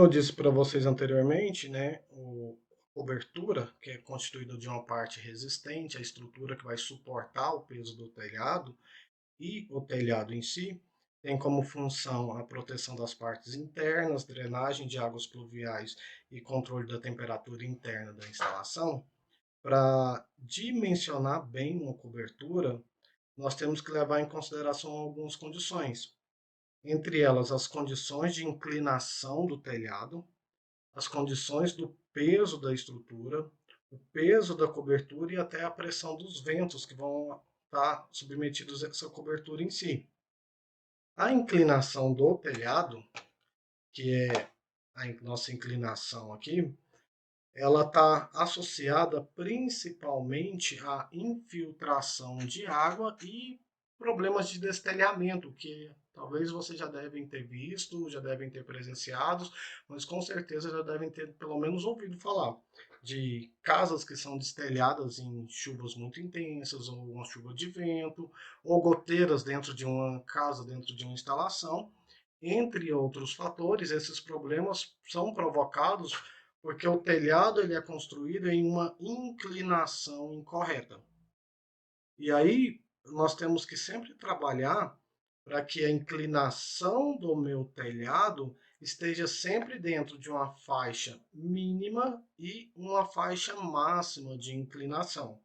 eu disse para vocês anteriormente, né, a cobertura, que é constituída de uma parte resistente, a estrutura que vai suportar o peso do telhado, e o telhado em si, tem como função a proteção das partes internas, drenagem de águas pluviais e controle da temperatura interna da instalação. Para dimensionar bem uma cobertura, nós temos que levar em consideração algumas condições, entre elas as condições de inclinação do telhado, as condições do peso da estrutura, o peso da cobertura e até a pressão dos ventos que vão estar submetidos a essa cobertura em si. A inclinação do telhado, que é a nossa inclinação aqui, ela está associada principalmente à infiltração de água e problemas de destelhamento, que talvez vocês já devem ter visto, já devem ter presenciado, mas com certeza já devem ter pelo menos ouvido falar de casas que são destelhadas em chuvas muito intensas, ou uma chuva de vento, ou goteiras dentro de uma casa, dentro de uma instalação. Entre outros fatores, esses problemas são provocados porque o telhado ele é construído em uma inclinação incorreta. E aí nós temos que sempre trabalhar para que a inclinação do meu telhado esteja sempre dentro de uma faixa mínima e uma faixa máxima de inclinação.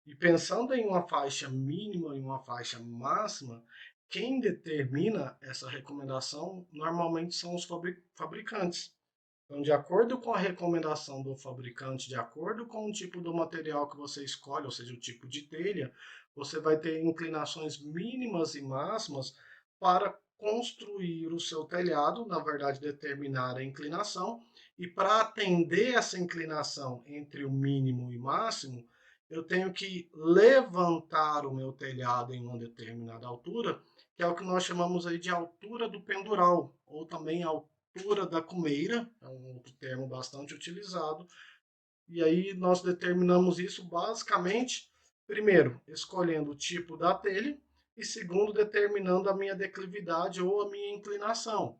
E pensando em uma faixa mínima e uma faixa máxima, quem determina essa recomendação normalmente são os fabricantes. Então, de acordo com a recomendação do fabricante, de acordo com o tipo do material que você escolhe, ou seja, o tipo de telha, você vai ter inclinações mínimas e máximas para construir o seu telhado, na verdade, determinar a inclinação, e para atender essa inclinação entre o mínimo e máximo, eu tenho que levantar o meu telhado em uma determinada altura, que é o que nós chamamos aí de altura do pendural, ou também altura da cumeira, é um outro termo bastante utilizado. E aí nós determinamos isso basicamente, primeiro, escolhendo o tipo da telha e segundo, determinando a minha declividade ou a minha inclinação.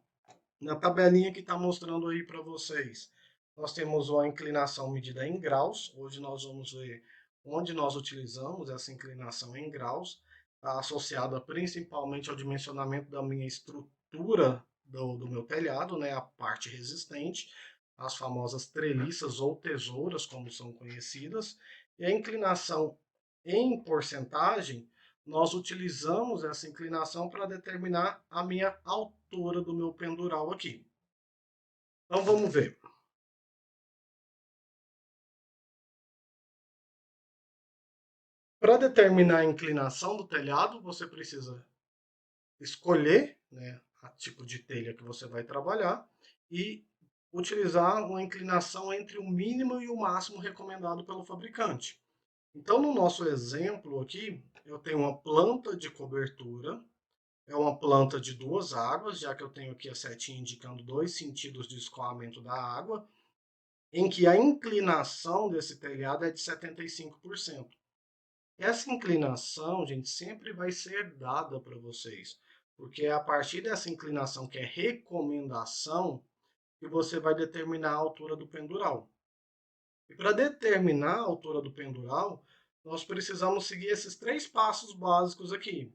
Na tabelinha que está mostrando aí para vocês, nós temos a inclinação medida em graus. Hoje nós vamos ver onde nós utilizamos essa inclinação em graus, tá associada principalmente ao dimensionamento da minha estrutura do meu telhado, né, a parte resistente, as famosas treliças ou tesouras, como são conhecidas, e a inclinação em porcentagem, nós utilizamos essa inclinação para determinar a minha altura do meu pendural aqui. Então vamos ver. Para determinar a inclinação do telhado, você precisa escolher, né, o tipo de telha que você vai trabalhar e utilizar uma inclinação entre o mínimo e o máximo recomendado pelo fabricante. Então, no nosso exemplo aqui, eu tenho uma planta de cobertura, é uma planta de duas águas, já que eu tenho aqui a setinha indicando dois sentidos de escoamento da água, em que a inclinação desse telhado é de 75%. Essa inclinação, gente, sempre vai ser dada para vocês, porque é a partir dessa inclinação, que é recomendação, que você vai determinar a altura do pendural. E para determinar a altura do pendural, nós precisamos seguir esses três passos básicos aqui.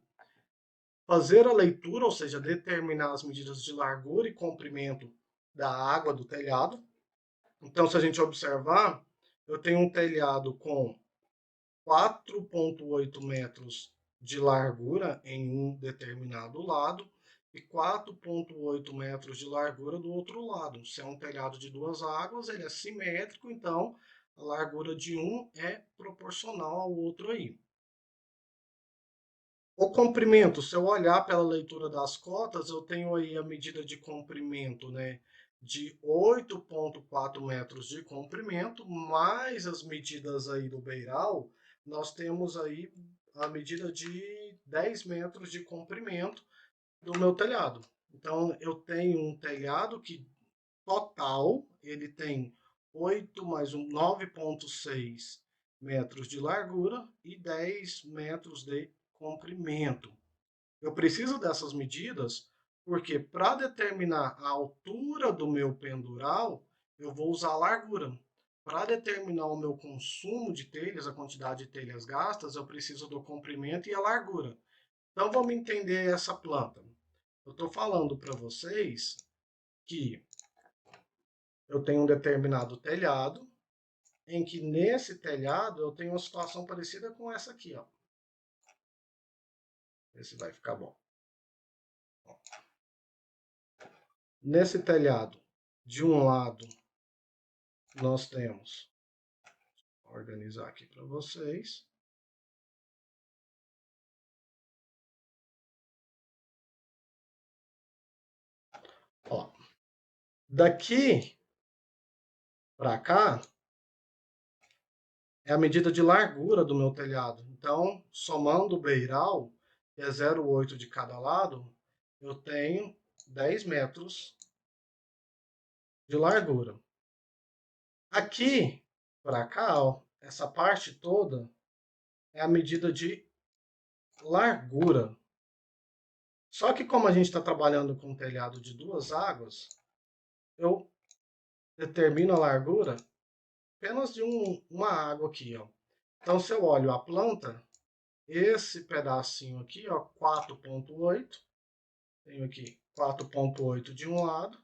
Fazer a leitura, ou seja, determinar as medidas de largura e comprimento da água do telhado. Então, se a gente observar, eu tenho um telhado com 4,8 metros de largura em um determinado lado e 4,8 metros de largura do outro lado. Se é um telhado de duas águas, ele é simétrico, então a largura de um é proporcional ao outro aí. O comprimento, se eu olhar pela leitura das cotas, eu tenho aí a medida de comprimento, né, de 8,4 metros de comprimento, mais as medidas aí do beiral, nós temos aí a medida de 10 metros de comprimento do meu telhado. Então, eu tenho um telhado que, total, ele tem 8 mais 9,6 metros de largura e 10 metros de comprimento. Eu preciso dessas medidas Porque para determinar a altura do meu pendural, eu vou usar a largura. Para determinar o meu consumo de telhas, a quantidade de telhas gastas, eu preciso do comprimento e a largura. Então vamos entender essa planta. Eu estou falando para vocês que eu tenho um determinado telhado, em que nesse telhado eu tenho uma situação parecida com essa aqui, ó. Esse vai ficar bom. Nesse telhado, de um lado, nós temos, vou organizar aqui para vocês. Ó, daqui para cá é a medida de largura do meu telhado. Então, somando o beiral, que é 0,8 de cada lado, eu tenho 10 metros de largura. Aqui para cá, ó, essa parte toda é a medida de largura. Só que como a gente está trabalhando com um telhado de 2 águas, eu determino a largura apenas de uma água aqui, ó. Então, se eu olho a planta, esse pedacinho aqui, ó, 4,8, tenho aqui 4,8 de um lado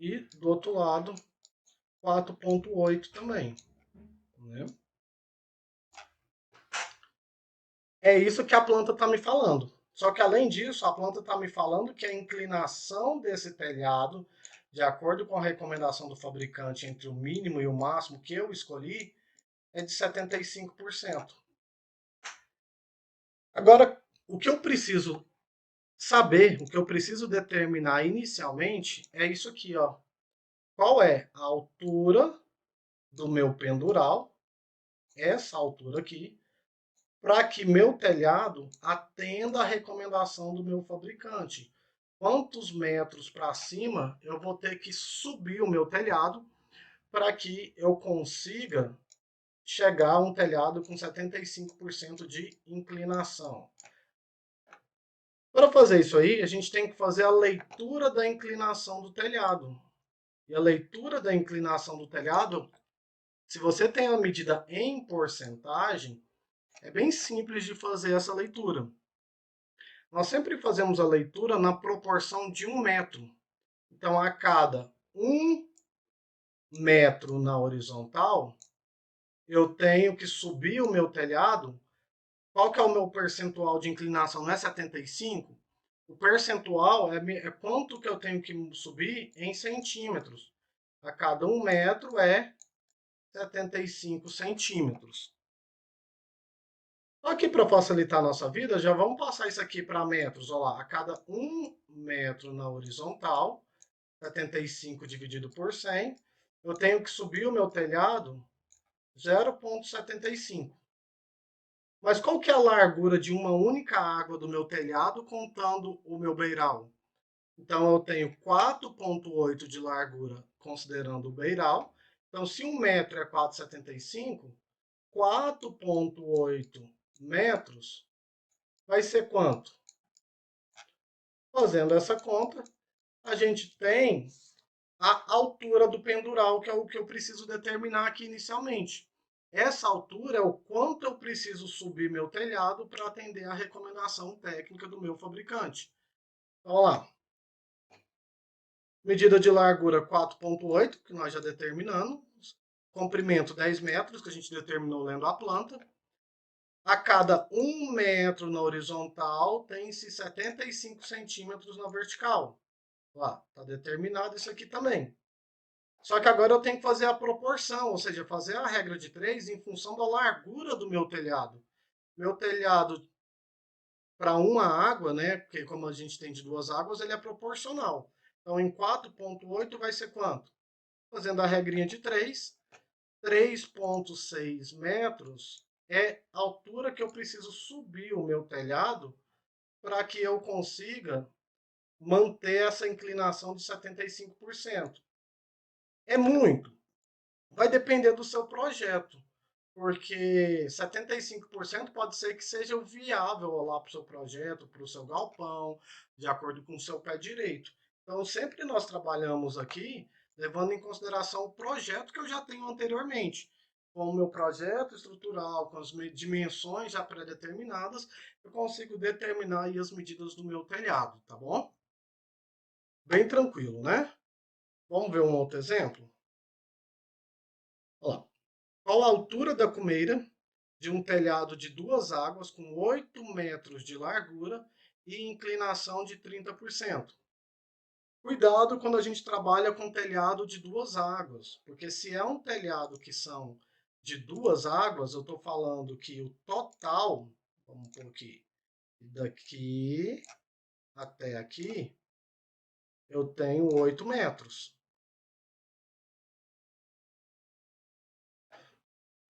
e do outro lado 4,8 também, né? É isso que a planta está me falando. Só que além disso, a planta está me falando que a inclinação desse telhado, de acordo com a recomendação do fabricante entre o mínimo e o máximo que eu escolhi, é de 75%. Agora, o que eu preciso saber, o que eu preciso determinar inicialmente é isso aqui, ó. Qual é a altura do meu pendural, essa altura aqui, para que meu telhado atenda a recomendação do meu fabricante. Quantos metros para cima eu vou ter que subir o meu telhado para que eu consiga chegar a um telhado com 75% de inclinação. Para fazer isso aí, a gente tem que fazer a leitura da inclinação do telhado. E a leitura da inclinação do telhado, se você tem a medida em porcentagem, é bem simples de fazer essa leitura. Nós sempre fazemos a leitura na proporção de 1 metro. Então, a cada 1 metro na horizontal, eu tenho que subir o meu telhado. Qual que é o meu percentual de inclinação? Não é 75? O percentual é quanto que eu tenho que subir em centímetros. A cada 1 metro é 75 centímetros. Aqui, para facilitar a nossa vida, já vamos passar isso aqui para metros. Olha lá, a cada 1 metro na horizontal, 75 dividido por 100, eu tenho que subir o meu telhado 0,75. Mas qual que é a largura de uma única água do meu telhado contando o meu beiral? Então, eu tenho 4,8 de largura considerando o beiral. Então, se 1 metro é 4,75, 4,8 metros vai ser quanto? Fazendo essa conta, a gente tem a altura do pendural, que é o que eu preciso determinar aqui inicialmente. Essa altura é o quanto eu preciso subir meu telhado para atender a recomendação técnica do meu fabricante. Então, vamos lá. Medida de largura 4,8, que nós já determinamos. Comprimento 10 metros, que a gente determinou lendo a planta. A cada 1 metro na horizontal, tem-se 75 centímetros na vertical. Lá, está determinado isso aqui também. Só que agora eu tenho que fazer a proporção, ou seja, fazer a regra de 3 em função da largura do meu telhado. Meu telhado, para uma água, né, porque como a gente tem de 2 águas, ele é proporcional. Então, em 4,8 vai ser quanto? Fazendo a regrinha de 3, 3,6 metros é a altura que eu preciso subir o meu telhado para que eu consiga manter essa inclinação de 75%. É muito. Vai depender do seu projeto. porque 75% pode ser que seja o viável lá para o seu projeto, para o seu galpão, de acordo com o seu pé direito. Então, sempre nós trabalhamos aqui levando em consideração o projeto que eu já tenho anteriormente. Com o meu projeto estrutural, com as dimensões já pré-determinadas, eu consigo determinar aí as medidas do meu telhado, tá bom? Bem tranquilo, né? Vamos ver um outro exemplo? Olha lá. Qual a altura da cumeira de um telhado de 2 águas com 8 metros de largura e inclinação de 30%? Cuidado quando a gente trabalha com telhado de 2 águas, porque se é um telhado que são de 2 águas, eu estou falando que o total, vamos pôr aqui, daqui até aqui, eu tenho 8 metros.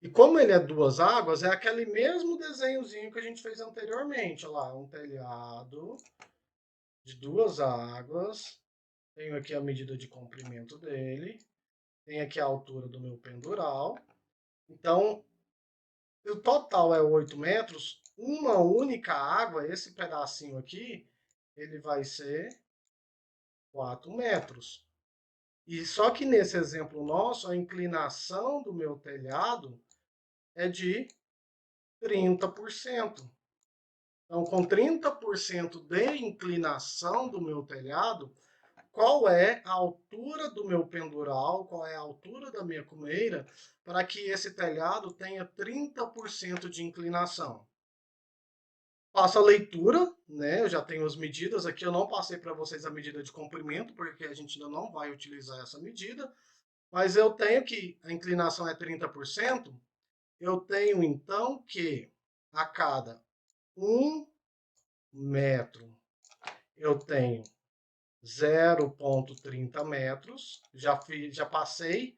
E como ele é 2 águas, é aquele mesmo desenhozinho que a gente fez anteriormente. Olha lá, um telhado de 2 águas. Tenho aqui a medida de comprimento dele. Tenho aqui a altura do meu pendural. Então, o total é 8 metros. Uma única água, esse pedacinho aqui, ele vai ser 4 metros. E só que nesse exemplo nosso, a inclinação do meu telhado é de 30%. Então, com 30% de inclinação do meu telhado, qual é a altura do meu pendural, qual é a altura da minha cumeira, para que esse telhado tenha 30% de inclinação? Faço a leitura, né? Eu já tenho as medidas aqui, eu não passei para vocês a medida de comprimento, porque a gente ainda não vai utilizar essa medida, mas eu tenho que a inclinação é 30%, eu tenho então que a cada 1 metro eu tenho 0,30 metros, já passei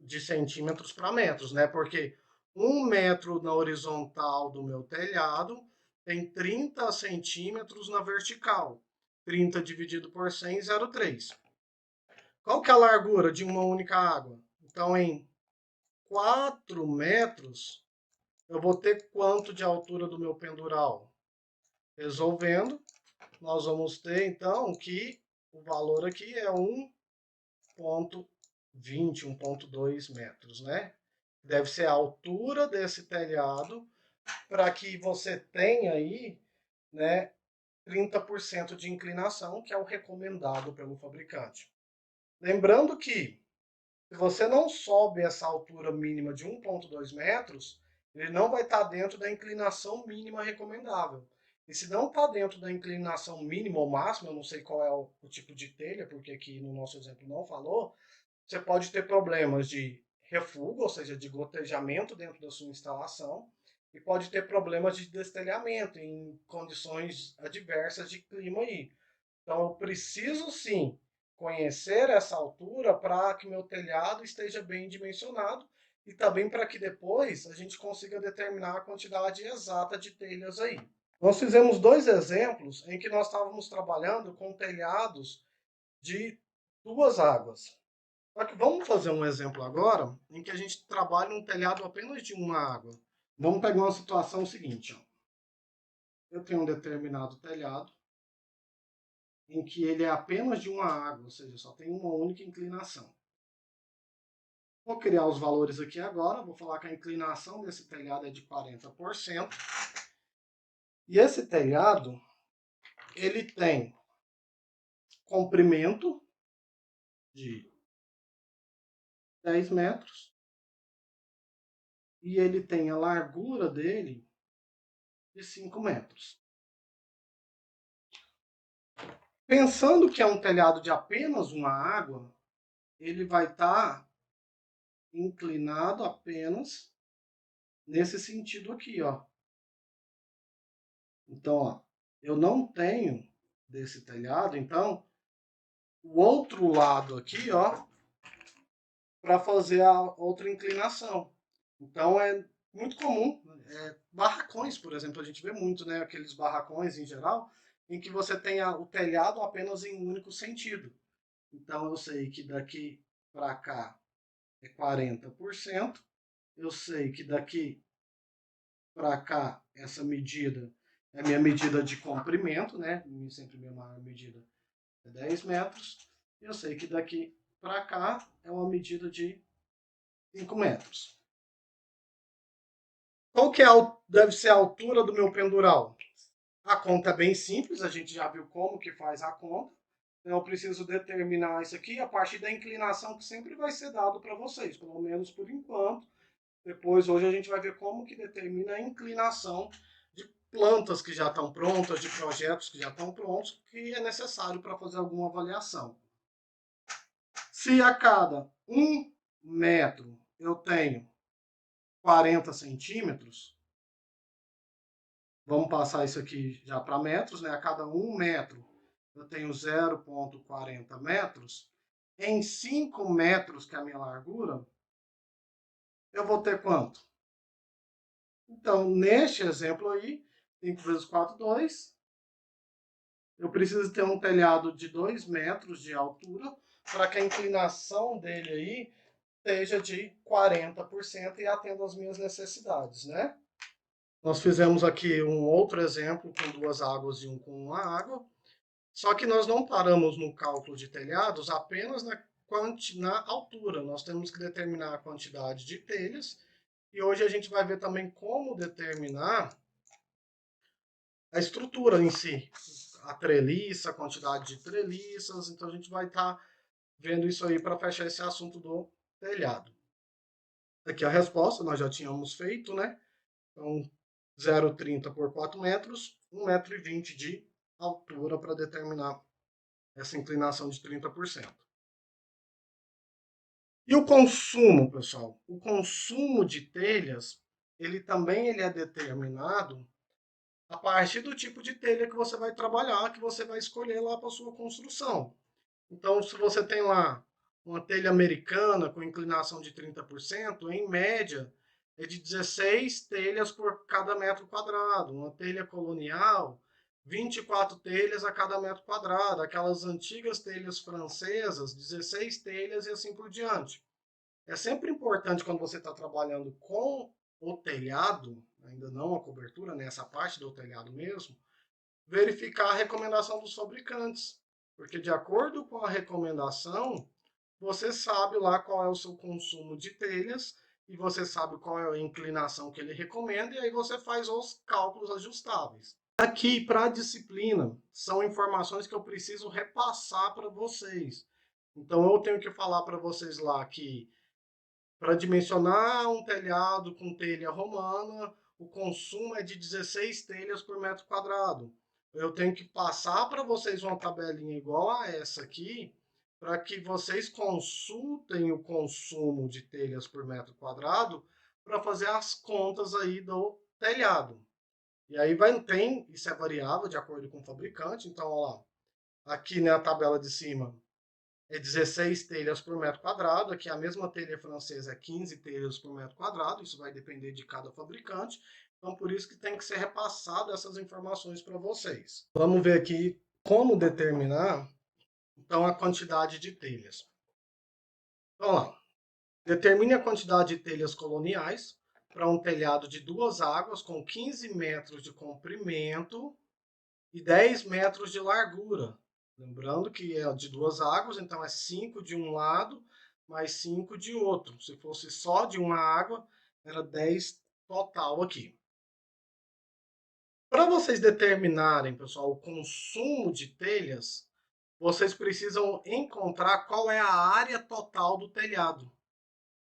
de centímetros para metros, né? Porque 1 metro na horizontal do meu telhado tem 30 centímetros na vertical. 30 dividido por 100, 0,3. Qual que é a largura de uma única água? Então, em 4 metros, eu vou ter quanto de altura do meu pendural? Resolvendo, nós vamos ter, então, que o valor aqui é 1,20, 1,2 metros, né? Deve ser a altura desse telhado para que você tenha aí, né, 30% de inclinação, que é o recomendado pelo fabricante. Lembrando que, se você não sobe essa altura mínima de 1,2 metros, ele não vai estar dentro da inclinação mínima recomendável. E se não está dentro da inclinação mínima ou máxima, eu não sei qual é o tipo de telha, porque aqui no nosso exemplo não falou, você pode ter problemas de refúgio, ou seja, de gotejamento dentro da sua instalação, e pode ter problemas de destelhamento em condições adversas de clima aí. Então, eu preciso sim conhecer essa altura para que meu telhado esteja bem dimensionado e também para que depois a gente consiga determinar a quantidade exata de telhas aí. Nós fizemos 2 exemplos em que nós estávamos trabalhando com telhados de 2 águas. Só que vamos fazer um exemplo agora em que a gente trabalha um telhado apenas de uma água. Vamos pegar uma situação seguinte. Ó. Eu tenho um determinado telhado em que ele é apenas de uma água, ou seja, só tem uma única inclinação. Vou criar os valores aqui agora, vou falar que a inclinação desse telhado é de 40%. E esse telhado, ele tem comprimento de 10 metros e ele tem a largura dele de 5 metros. Pensando que é um telhado de apenas uma água, ele vai estar inclinado apenas nesse sentido aqui, ó. Então, ó, eu não tenho desse telhado, então, o outro lado aqui, ó, para fazer a outra inclinação. Então, é muito comum, barracões, por exemplo, a gente vê muito, né, aqueles barracões em geral, em que você tem o telhado apenas em um único sentido. Então, eu sei que daqui para cá é 40%, eu sei que daqui para cá, essa medida é minha medida de comprimento, né? Sempre minha maior medida é 10 metros. E eu sei que daqui para cá é uma medida de 5 metros. Qual que deve ser a altura do meu pendural? A conta é bem simples, a gente já viu como que faz a conta. Então eu preciso determinar isso aqui a partir da inclinação que sempre vai ser dado para vocês, pelo menos por enquanto. Depois, hoje, a gente vai ver como que determina a inclinação de plantas que já estão prontas, de projetos que já estão prontos, que é necessário para fazer alguma avaliação. Se a cada 1 metro eu tenho 40 centímetros, vamos passar isso aqui já para metros, né? A cada 1 metro eu tenho 0,40 metros. Em 5 metros, que é a minha largura, eu vou ter quanto? Então, neste exemplo aí, 5 vezes 4, 2. Eu preciso ter um telhado de 2 metros de altura para que a inclinação dele aí seja de 40% e atenda às minhas necessidades, né? Nós fizemos aqui um outro exemplo com 2 águas e um com uma água. Só que nós não paramos no cálculo de telhados apenas na altura. Nós temos que determinar a quantidade de telhas. E hoje a gente vai ver também como determinar a estrutura em si. A treliça, a quantidade de treliças. Então a gente vai estar vendo isso aí para fechar esse assunto do telhado. Aqui a resposta, nós já tínhamos feito, né? Então, 0,30 por 4 metros, 1,20 m de altura para determinar essa inclinação de 30%. E o consumo, pessoal? O consumo de telhas, ele também é determinado a partir do tipo de telha que você vai trabalhar, que você vai escolher lá para sua construção. Então, se você tem lá uma telha americana com inclinação de 30%, em média é de 16 telhas por cada metro quadrado. Uma telha colonial, 24 telhas a cada metro quadrado. Aquelas antigas telhas francesas, 16 telhas e assim por diante. É sempre importante quando você está trabalhando com o telhado, ainda não a cobertura, nessa parte do telhado mesmo, verificar a recomendação dos fabricantes. Porque de acordo com a recomendação, você sabe lá qual é o seu consumo de telhas e você sabe qual é a inclinação que ele recomenda e aí você faz os cálculos ajustáveis. Aqui, para a disciplina, são informações que eu preciso repassar para vocês. Então eu tenho que falar para vocês lá que para dimensionar um telhado com telha romana, o consumo é de 16 telhas por metro quadrado. Eu tenho que passar para vocês uma tabelinha igual a essa aqui, para que vocês consultem o consumo de telhas por metro quadrado para fazer as contas aí do telhado. E aí isso é variável de acordo com o fabricante. Então, ó lá, aqui na tabela de cima é 16 telhas por metro quadrado. Aqui a mesma telha francesa é 15 telhas por metro quadrado. Isso vai depender de cada fabricante. Então, por isso que tem que ser repassado essas informações para vocês. Vamos ver aqui como determinar, então, a quantidade de telhas. Vamos lá. Determine a quantidade de telhas coloniais para um telhado de 2 águas com 15 metros de comprimento e 10 metros de largura. Lembrando que é de 2 águas, então é 5 de um lado, mais 5 de outro. Se fosse só de uma água, era 10 total aqui. Para vocês determinarem, pessoal, o consumo de telhas, vocês precisam encontrar qual é a área total do telhado.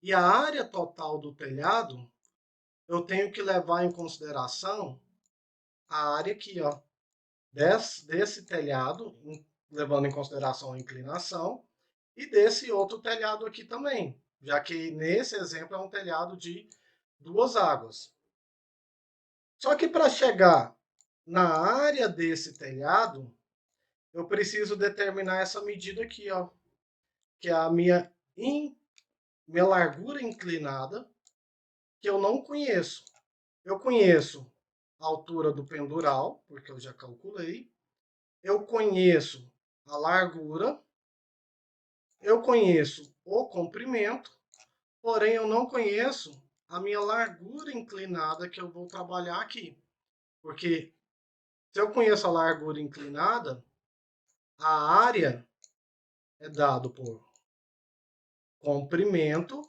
E a área total do telhado, eu tenho que levar em consideração a área aqui, ó, desse telhado, levando em consideração a inclinação, e desse outro telhado aqui também, já que nesse exemplo é um telhado de 2 águas. Só que para chegar na área desse telhado, eu preciso determinar essa medida aqui, ó, que é a minha largura inclinada, que eu não conheço. Eu conheço a altura do pendural, porque eu já calculei. Eu conheço a largura. Eu conheço o comprimento, porém eu não conheço a minha largura inclinada que eu vou trabalhar aqui. Porque se eu conheço a largura inclinada, a área é dado por comprimento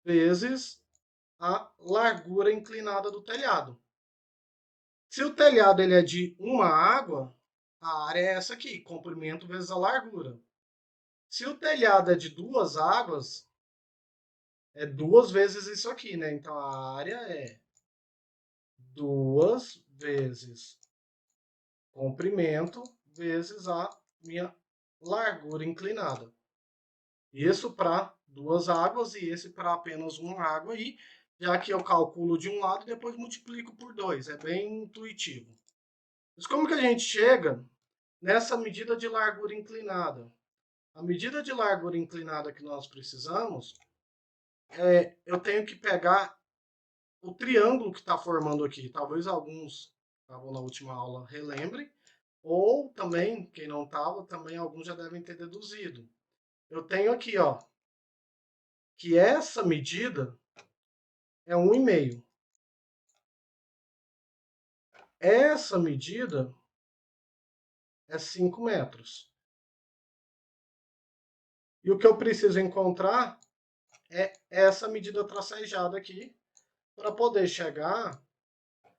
vezes a largura inclinada do telhado. Se o telhado ele é de uma água, a área é essa aqui, comprimento vezes a largura. Se o telhado é de duas águas, é duas vezes isso aqui, né? Então a área é duas vezes comprimento vezes a minha largura inclinada. Isso para duas águas e esse para apenas uma água aí, já que eu calculo de um lado e depois multiplico por dois. É bem intuitivo. Mas como que a gente chega nessa medida de largura inclinada? A medida de largura inclinada que nós precisamos eu tenho que pegar o triângulo que está formando aqui. Talvez alguns estavam na última aula relembrem, ou também, quem não estava, também alguns já devem ter deduzido. Eu tenho aqui, ó, que essa medida é 1,5. Essa medida é 5 metros. E o que eu preciso encontrar é essa medida tracejada aqui, para poder chegar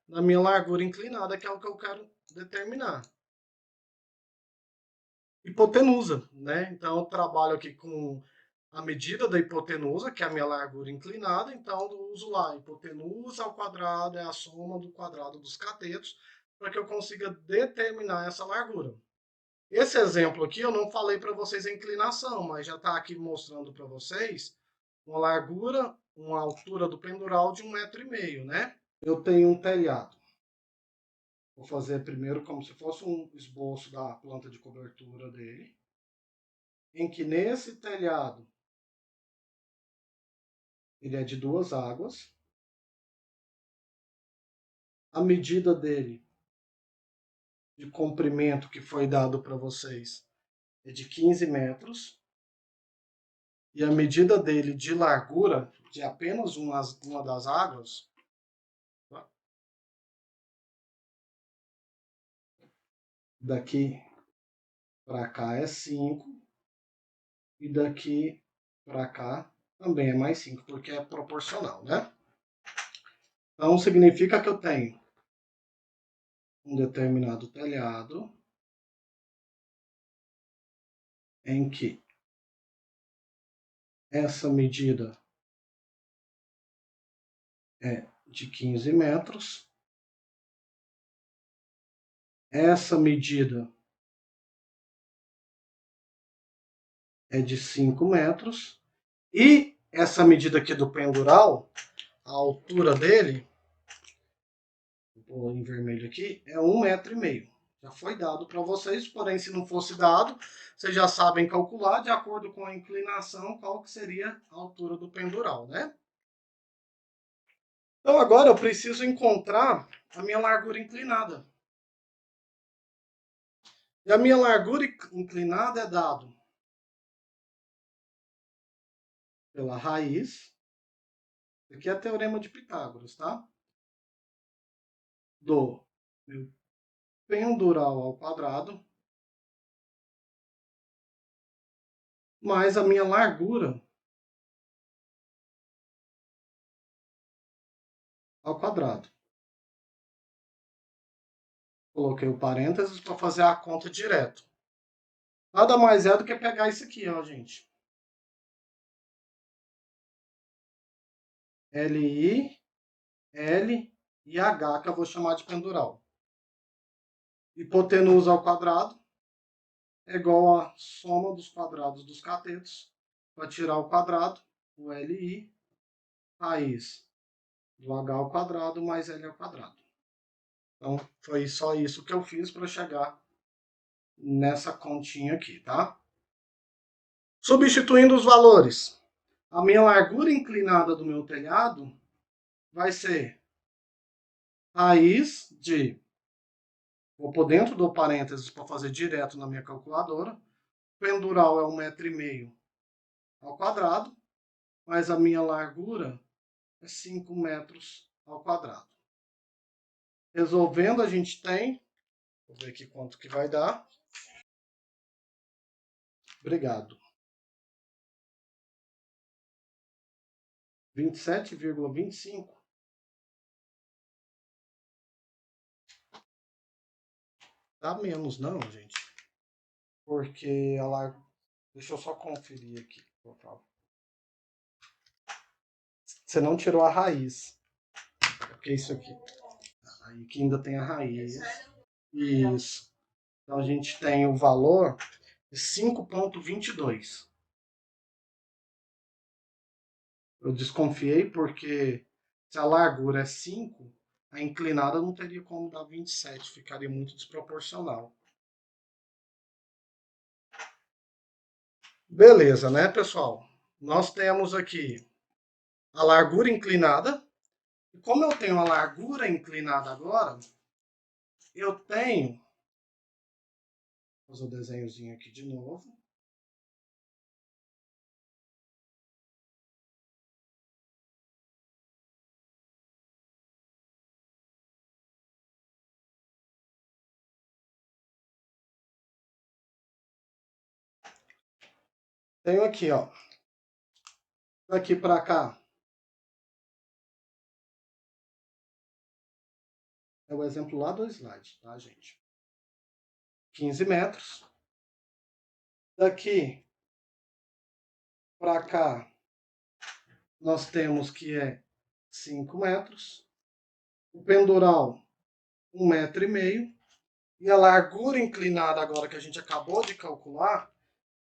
na minha largura inclinada, que é o que eu quero determinar. Hipotenusa, né? Então eu trabalho aqui com a medida da hipotenusa, que é a minha largura inclinada, então eu uso lá, hipotenusa ao quadrado é a soma do quadrado dos catetos, para que eu consiga determinar essa largura. Esse exemplo aqui eu não falei para vocês a inclinação, mas já está aqui mostrando para vocês uma largura, uma altura do pendural de 1,5 m, né? Eu tenho um telhado. Vou fazer primeiro como se fosse um esboço da planta de cobertura dele, em que nesse telhado ele é de duas águas. A medida dele de comprimento que foi dado para vocês é de 15 metros. E a medida dele de largura de apenas uma das águas, tá? Daqui para cá é 5 e daqui para cá também é mais 5, porque é proporcional, né? Então significa que eu tenho um determinado telhado em que essa medida é de 15 metros, essa medida é de 5 metros, e essa medida aqui do pendural, a altura dele, vou em vermelho aqui, é 1,5 m. Já foi dado para vocês, porém se não fosse dado, vocês já sabem calcular de acordo com a inclinação qual que seria a altura do pendural, né? Então agora eu preciso encontrar a minha largura inclinada. E a minha largura inclinada é dado pela raiz, aqui é teorema de Pitágoras, tá? Do meu pendural ao quadrado, mais a minha largura ao quadrado. Coloquei o parênteses para fazer a conta direto. Nada mais é do que pegar isso aqui, ó, gente. LI, L e H, que eu vou chamar de pendural. Hipotenusa ao quadrado é igual à soma dos quadrados dos catetos. Para tirar o quadrado, o LI, raiz do H ao quadrado mais L ao quadrado. Então, foi só isso que eu fiz para chegar nessa continha aqui, tá? Substituindo os valores, a minha largura inclinada do meu telhado vai ser raiz de... Vou pôr dentro do parênteses para fazer direto na minha calculadora. Pendural é 1,5 m ao quadrado, mas a minha largura é 5 metros ao quadrado. Resolvendo, a gente tem, vou ver aqui quanto que vai dar. Obrigado. 27,25. Dá menos não, gente. Porque a largura... Deixa eu só conferir aqui, por favor. Você não tirou a raiz. Porque isso aqui... Aí que ainda tem a raiz. Isso. Então a gente tem o valor de 5,22. Eu desconfiei porque se a largura é 5, a inclinada não teria como dar 27, ficaria muito desproporcional. Beleza, né, pessoal? Nós temos aqui a largura inclinada. E como eu tenho a largura inclinada agora, eu tenho... Vou fazer o desenhozinho aqui de novo. Tenho aqui, ó. Daqui para cá é o exemplo lá do slide, tá, gente? 15 metros. Daqui para cá, nós temos que é 5 metros. O pendural, 1,5 metro. E a largura inclinada agora que a gente acabou de calcular,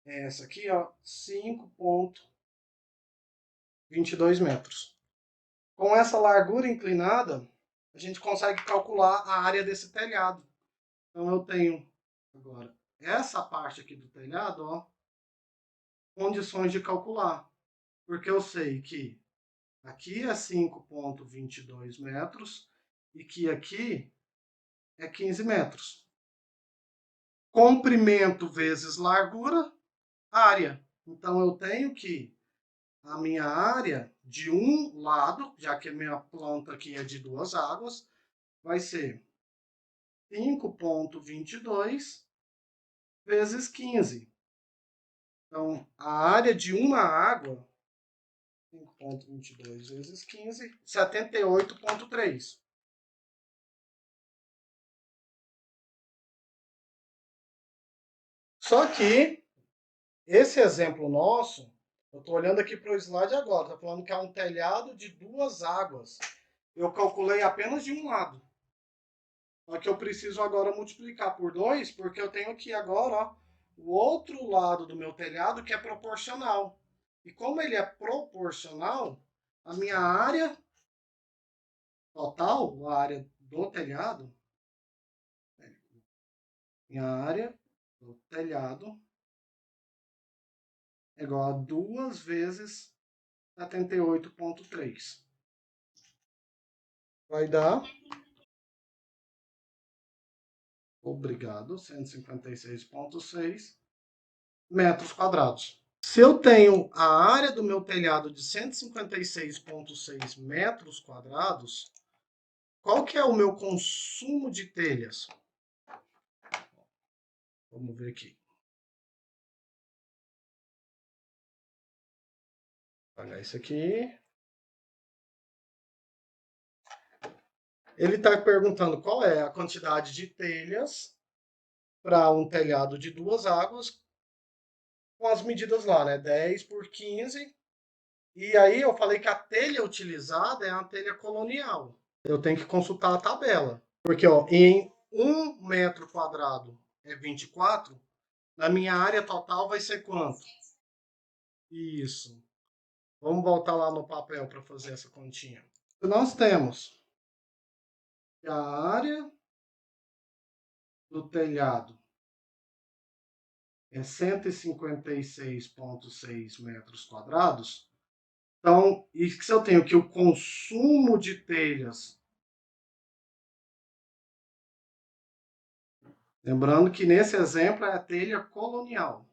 é essa aqui, ó, 5,22 metros. Com essa largura inclinada, a gente consegue calcular a área desse telhado. Então eu tenho agora essa parte aqui do telhado, ó, condições de calcular. Porque eu sei que aqui é 5,22 metros e que aqui é 15 metros. Comprimento vezes largura, área. Então eu tenho que a minha área de um lado, já que a minha planta aqui é de 2 águas, vai ser 5,22 vezes 15. Então, a área de uma água, 5,22 vezes 15, 78,3. Só que, esse exemplo nosso, eu estou olhando aqui para o slide agora, está falando que é um telhado de 2 águas. Eu calculei apenas de um lado. Só que eu preciso agora multiplicar por 2, porque eu tenho aqui agora, ó, o outro lado do meu telhado que é proporcional. E como ele é proporcional, a minha área total, a área do telhado, minha área do telhado é igual a 2 vezes 78,3. Vai dar, obrigado, 156,6 metros quadrados. Se eu tenho a área do meu telhado de 156,6 metros quadrados, qual que é o meu consumo de telhas? Vamos ver aqui. Vou apagar isso aqui. Ele está perguntando qual é a quantidade de telhas para um telhado de 2 águas, com as medidas lá, né? 10 por 15. E aí eu falei que a telha utilizada é uma telha colonial. Eu tenho que consultar a tabela. Porque ó, em 1 metro quadrado é 24, na minha área total vai ser quanto? Isso. Vamos voltar lá no papel para fazer essa continha. Nós temos a área do telhado é 156,6 metros quadrados. Então, e se eu tenho que o consumo de telhas, lembrando que nesse exemplo é a telha colonial.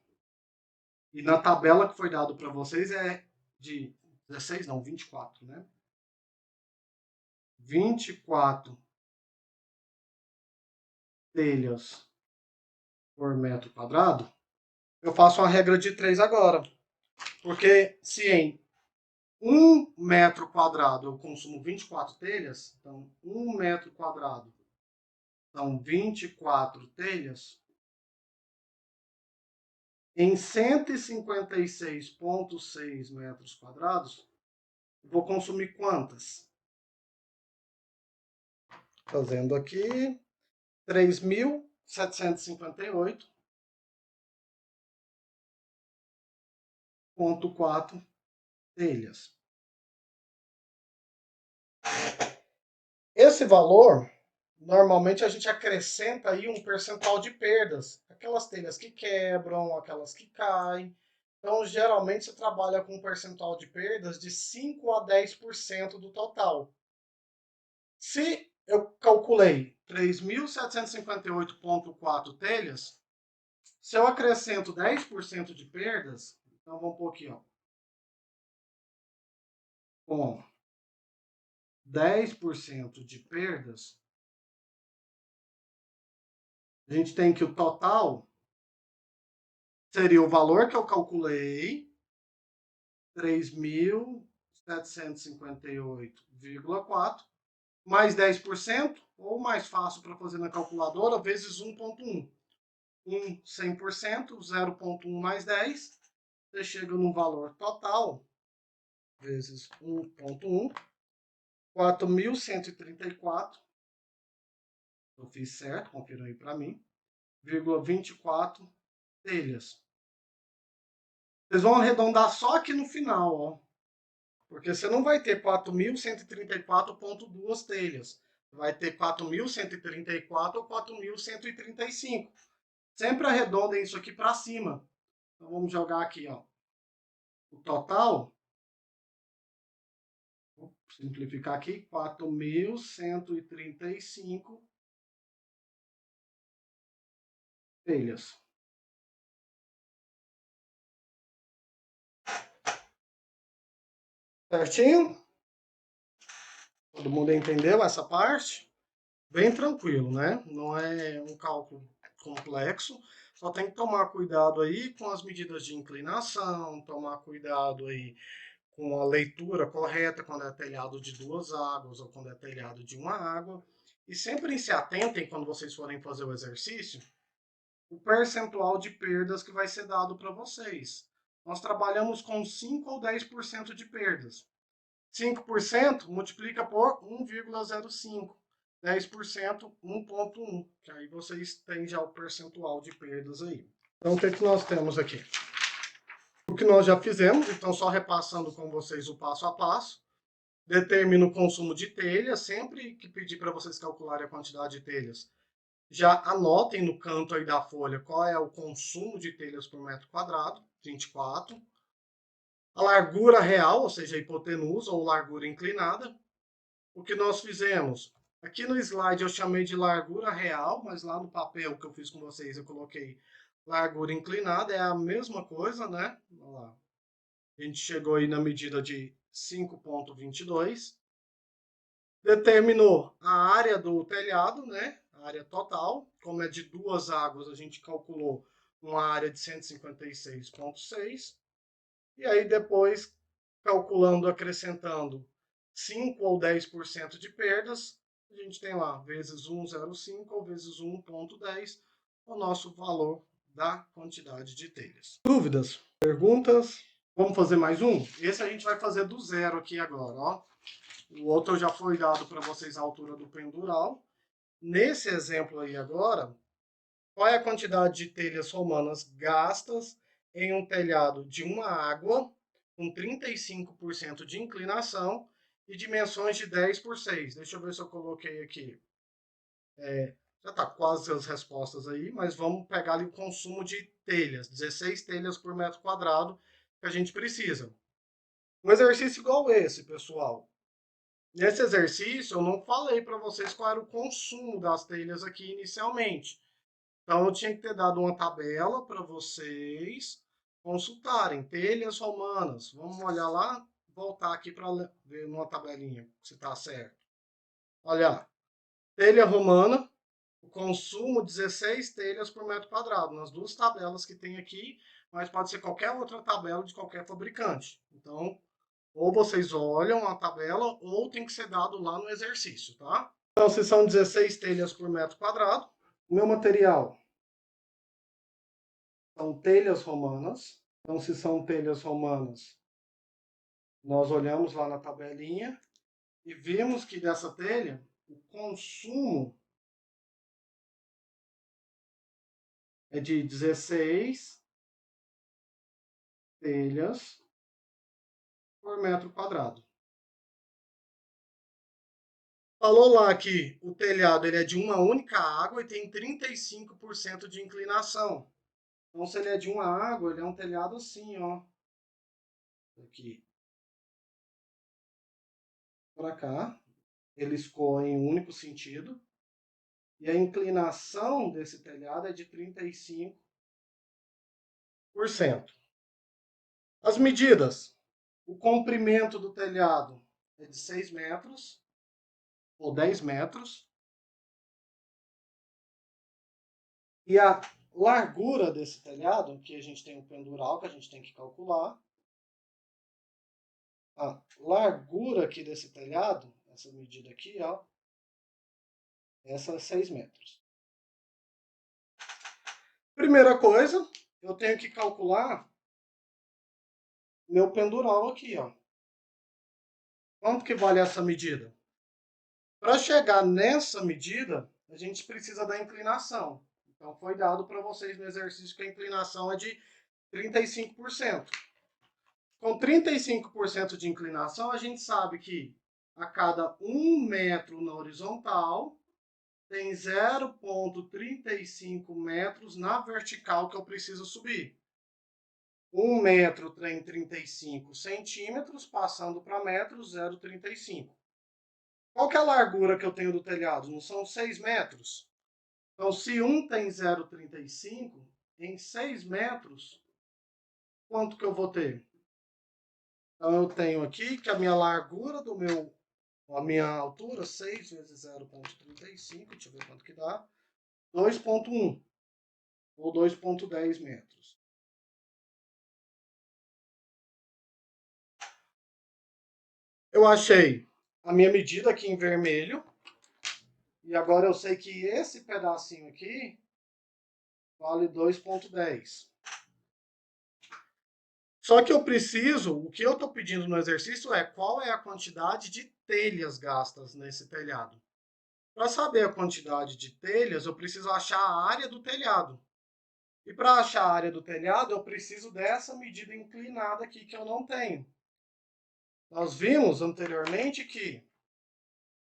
E na tabela que foi dado para vocês é de 16, não, 24, né? 24 telhas por metro quadrado, eu faço uma regra de 3 agora. Porque se em 1 metro quadrado eu consumo 24 telhas, então 1 metro quadrado são 24 telhas, em 156,6 metros quadrados, vou consumir quantas? Fazendo aqui, 3.758,4 telhas. Esse valor, normalmente a gente acrescenta aí um percentual de perdas. Aquelas telhas que quebram, aquelas que caem. Então, geralmente, você trabalha com um percentual de perdas de 5 a 10% do total. Se eu calculei 3.758,4 telhas, se eu acrescento 10% de perdas, então vamos pôr aqui, ó, com 10% de perdas, a gente tem que o total seria o valor que eu calculei, 3.758,4, mais 10%, ou mais fácil para fazer na calculadora, vezes 1,1. 100%, 0,1 mais 10, você chega no valor total, vezes 1,1, 4.134, eu fiz certo, confira aí para mim, 24 telhas. Vocês vão arredondar só aqui no final, ó. Porque você não vai ter 4.134,2 telhas. Vai ter 4.134 ou 4.135. Sempre arredondem isso aqui para cima. Então vamos jogar aqui, ó. O total, vou simplificar aqui, 4.135 telhas. Certinho? Todo mundo entendeu essa parte? Bem tranquilo, né? Não é um cálculo complexo. Só tem que tomar cuidado aí com as medidas de inclinação, tomar cuidado aí com a leitura correta quando é telhado de 2 águas ou quando é telhado de uma água. E sempre se atentem, quando vocês forem fazer o exercício, o percentual de perdas que vai ser dado para vocês. Nós trabalhamos com 5 ou 10% de perdas. 5% multiplica por 1,05. 10%, 1,1. Que aí vocês têm já o percentual de perdas aí. Então, o que nós temos aqui? O que nós já fizemos, então só repassando com vocês o passo a passo. Determina o consumo de telhas, sempre que pedir para vocês calcularem a quantidade de telhas, já anotem no canto aí da folha qual é o consumo de telhas por metro quadrado, 24. A largura real, ou seja, a hipotenusa ou largura inclinada. O que nós fizemos? Aqui no slide eu chamei de largura real, mas lá no papel que eu fiz com vocês eu coloquei largura inclinada, é a mesma coisa, né? Vamos lá. A gente chegou aí na medida de 5,22. Determinou a área do telhado, né? A área total. Como é de 2 águas, a gente calculou uma área de 156,6. E aí depois, calculando, acrescentando 5 ou 10% de perdas, a gente tem lá vezes 1,05 ou vezes 1,10, o nosso valor da quantidade de telhas. Dúvidas? Perguntas? Vamos fazer mais um? Esse a gente vai fazer do zero aqui agora, ó. O outro já foi dado para vocês a altura do pendural. Nesse exemplo aí agora, qual é a quantidade de telhas romanas gastas em um telhado de uma água com 35% de inclinação e dimensões de 10 por 6? Deixa eu ver se eu coloquei aqui. Já está quase as respostas aí, mas vamos pegar ali o consumo de telhas, 16 telhas por metro quadrado que a gente precisa. Um exercício igual esse, pessoal. Nesse exercício, eu não falei para vocês qual era o consumo das telhas aqui inicialmente. Então, eu tinha que ter dado uma tabela para vocês consultarem. Telhas romanas. Vamos olhar lá, voltar aqui para ver numa tabelinha se está certo. Olha, telha romana, o consumo 16 telhas por metro quadrado, nas duas tabelas que tem aqui, mas pode ser qualquer outra tabela de qualquer fabricante. Então, ou vocês olham a tabela, ou tem que ser dado lá no exercício, tá? Então, se são 16 telhas por metro quadrado, o meu material são telhas romanas. Então, se são telhas romanas, nós olhamos lá na tabelinha e vimos que dessa telha, o consumo é de 16 telhas por metro quadrado. Falou lá que o telhado ele é de uma única água e tem 35% de inclinação. Então, se ele é de uma água, ele é um telhado assim, ó. Aqui para cá. Ele escoa em um único sentido. E a inclinação desse telhado é de 35%. As medidas. O comprimento do telhado é de 6 metros ou 10 metros. E a largura desse telhado, aqui a gente tem um pendural que a gente tem que calcular. A largura aqui desse telhado, essa medida aqui, ó, essa é 6 metros. Primeira coisa, eu tenho que calcular meu pendural aqui, ó. Quanto que vale essa medida? Para chegar nessa medida, a gente precisa da inclinação. Então, foi dado para vocês no exercício que a inclinação é de 35%. Com 35% de inclinação, a gente sabe que a cada 1 metro na horizontal, tem 0,35 metros na vertical que eu preciso subir. 1 metro tem 35 centímetros, passando para metros, 0,35. Qual que é a largura que eu tenho do telhado? Não são 6 metros? Então, se um tem 0,35, em 6 metros, quanto que eu vou ter? Então, eu tenho aqui que a minha largura do meu, a minha altura, 6 vezes 0,35, deixa eu ver quanto que dá, 2,1 ou 2,10 metros. Eu achei a minha medida aqui em vermelho, e agora eu sei que esse pedacinho aqui vale 2,10. Só que eu preciso, o que eu estou pedindo no exercício é qual é a quantidade de telhas gastas nesse telhado. Para saber a quantidade de telhas, eu preciso achar a área do telhado. E para achar a área do telhado, eu preciso dessa medida inclinada aqui que eu não tenho. Nós vimos anteriormente que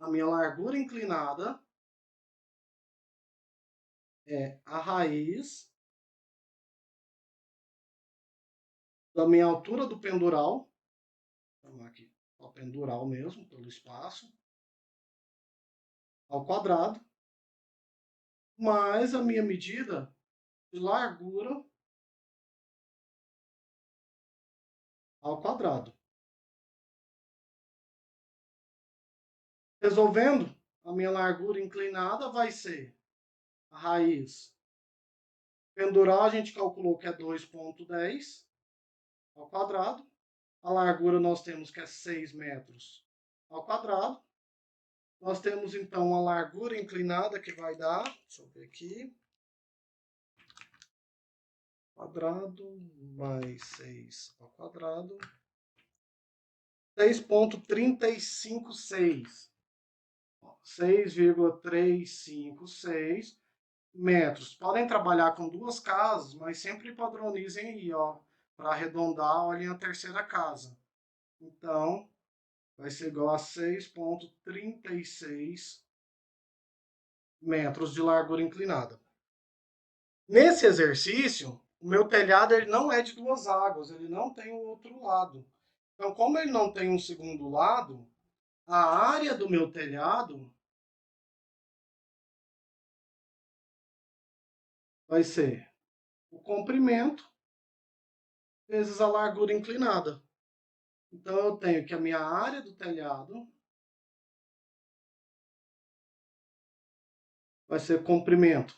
a minha largura inclinada é a raiz da minha altura do pendural, vou chamar aqui o pendural mesmo, pelo espaço, ao quadrado, mais a minha medida de largura ao quadrado. Resolvendo, a minha largura inclinada vai ser a raiz pendural, a gente calculou que é 2,10 ao quadrado. A largura nós temos que é 6 metros ao quadrado. Nós temos então uma largura inclinada que vai dar, deixa eu ver aqui, quadrado mais 6 ao quadrado, 6,356. 6,356 metros. Podem trabalhar com duas casas, mas sempre padronizem aí, ó, para arredondar, olhem a terceira casa. Então, vai ser igual a 6,36 metros de largura inclinada. Nesse exercício, o meu telhado ele não é de duas águas, ele não tem o outro lado. Então, como ele não tem um segundo lado, a área do meu telhado vai ser o comprimento vezes a largura inclinada. Então, eu tenho que a minha área do telhado vai ser comprimento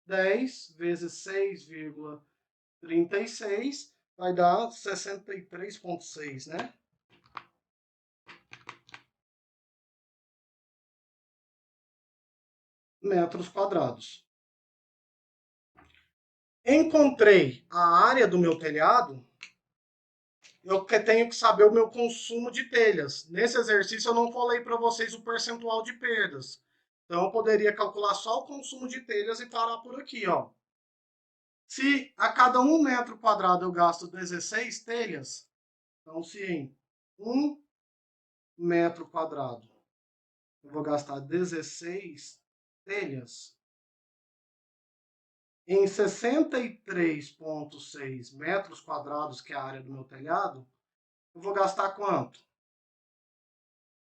10 vezes 6,36 vai dar 63,6, né? Metros quadrados. Encontrei a área do meu telhado, eu tenho que saber o meu consumo de telhas. Nesse exercício eu não falei para vocês o percentual de perdas. Então eu poderia calcular só o consumo de telhas e parar por aqui, ó. Se a cada 1 metro quadrado eu gasto 16 telhas, então se em 1 metro quadrado eu vou gastar 16 telhas, em 63,6 metros quadrados, que é a área do meu telhado, eu vou gastar quanto?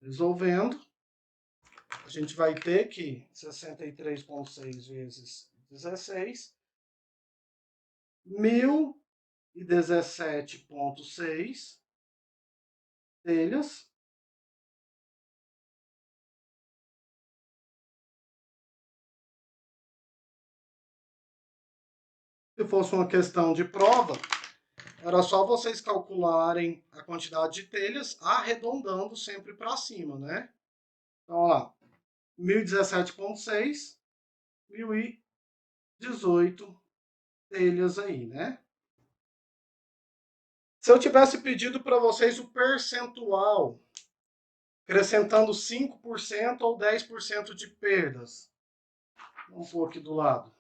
Resolvendo, a gente vai ter que 63,6 vezes 16, 1017,6 telhas. Se fosse uma questão de prova, era só vocês calcularem a quantidade de telhas, arredondando sempre para cima, né? Então, ó lá, 1017,6, 1018 telhas aí, né? Se eu tivesse pedido para vocês o percentual, acrescentando 5% ou 10% de perdas, vamos pôr aqui do lado.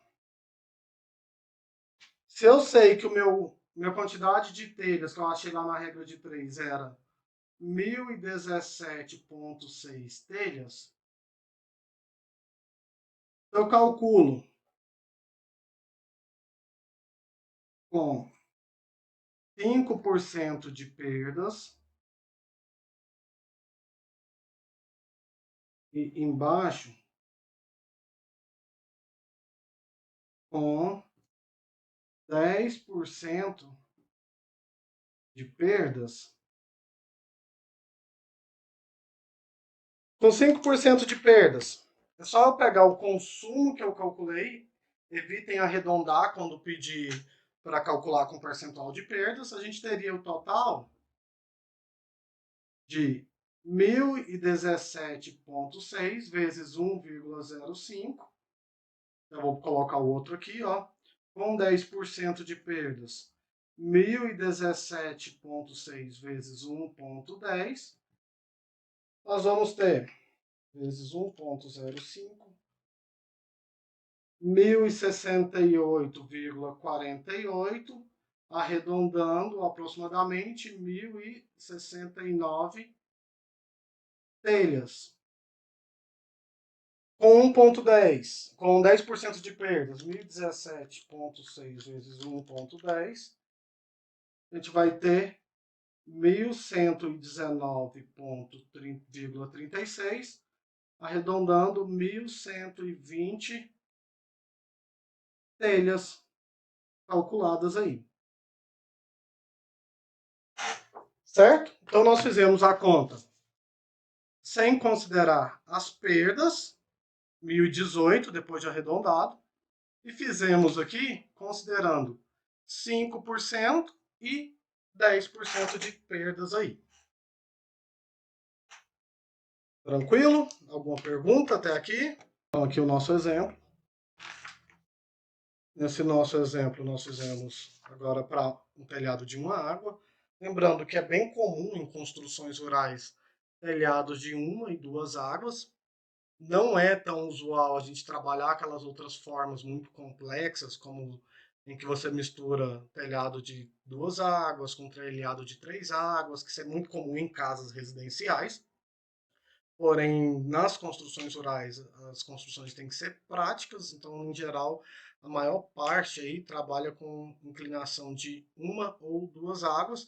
Se eu sei que minha quantidade de telhas, que eu achei lá na regra de 3, era 1017,6 telhas, eu calculo com 5% de perdas e embaixo com 10% de perdas. Com 5% de perdas, é só eu pegar o consumo que eu calculei, evitem arredondar quando pedir para calcular com percentual de perdas, a gente teria o total de 1017,6 vezes 1,05. Eu vou colocar o outro aqui, ó, com 10% de perdas. 1017,6 vezes 1,10. Nós vamos ter vezes 1,05. 1068,48, arredondando aproximadamente 1069 telhas. Com 1,10, com 10% de perdas, 1017,6 vezes 1,10, a gente vai ter 1119,36, arredondando 1120 telhas calculadas aí. Certo? Então nós fizemos a conta sem considerar as perdas, 1018 depois de arredondado, e fizemos aqui considerando 5% e 10% de perdas aí. Tranquilo? Alguma pergunta até aqui? Então aqui o nosso exemplo. Nesse nosso exemplo, nós fizemos agora para um telhado de uma água. Lembrando que é bem comum em construções rurais telhados de uma e duas águas. Não é tão usual a gente trabalhar aquelas outras formas muito complexas, como em que você mistura telhado de duas águas com telhado de três águas, que isso é muito comum em casas residenciais. Porém, nas construções rurais, as construções têm que ser práticas, então, em geral, a maior parte aí trabalha com inclinação de uma ou duas águas,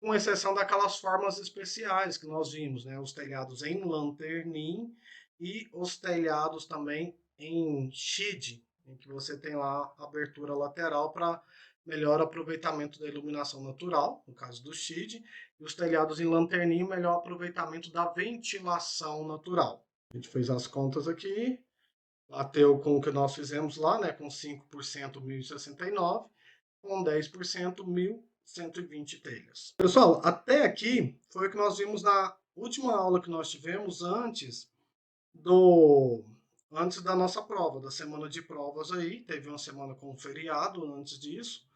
com exceção daquelas formas especiais que nós vimos, né? Os telhados em lanternim e os telhados também em shade, em que você tem lá a abertura lateral para melhor aproveitamento da iluminação natural, no caso do shade, e os telhados em lanterninho, melhor aproveitamento da ventilação natural. A gente fez as contas aqui, Bateu com o que nós fizemos lá, né? Com 5% 1.069, com 10% 1.120 telhas. Pessoal, até aqui foi o que nós vimos na última aula que nós tivemos do antes da nossa prova, da semana de provas aí. Teve uma semana com feriado antes disso.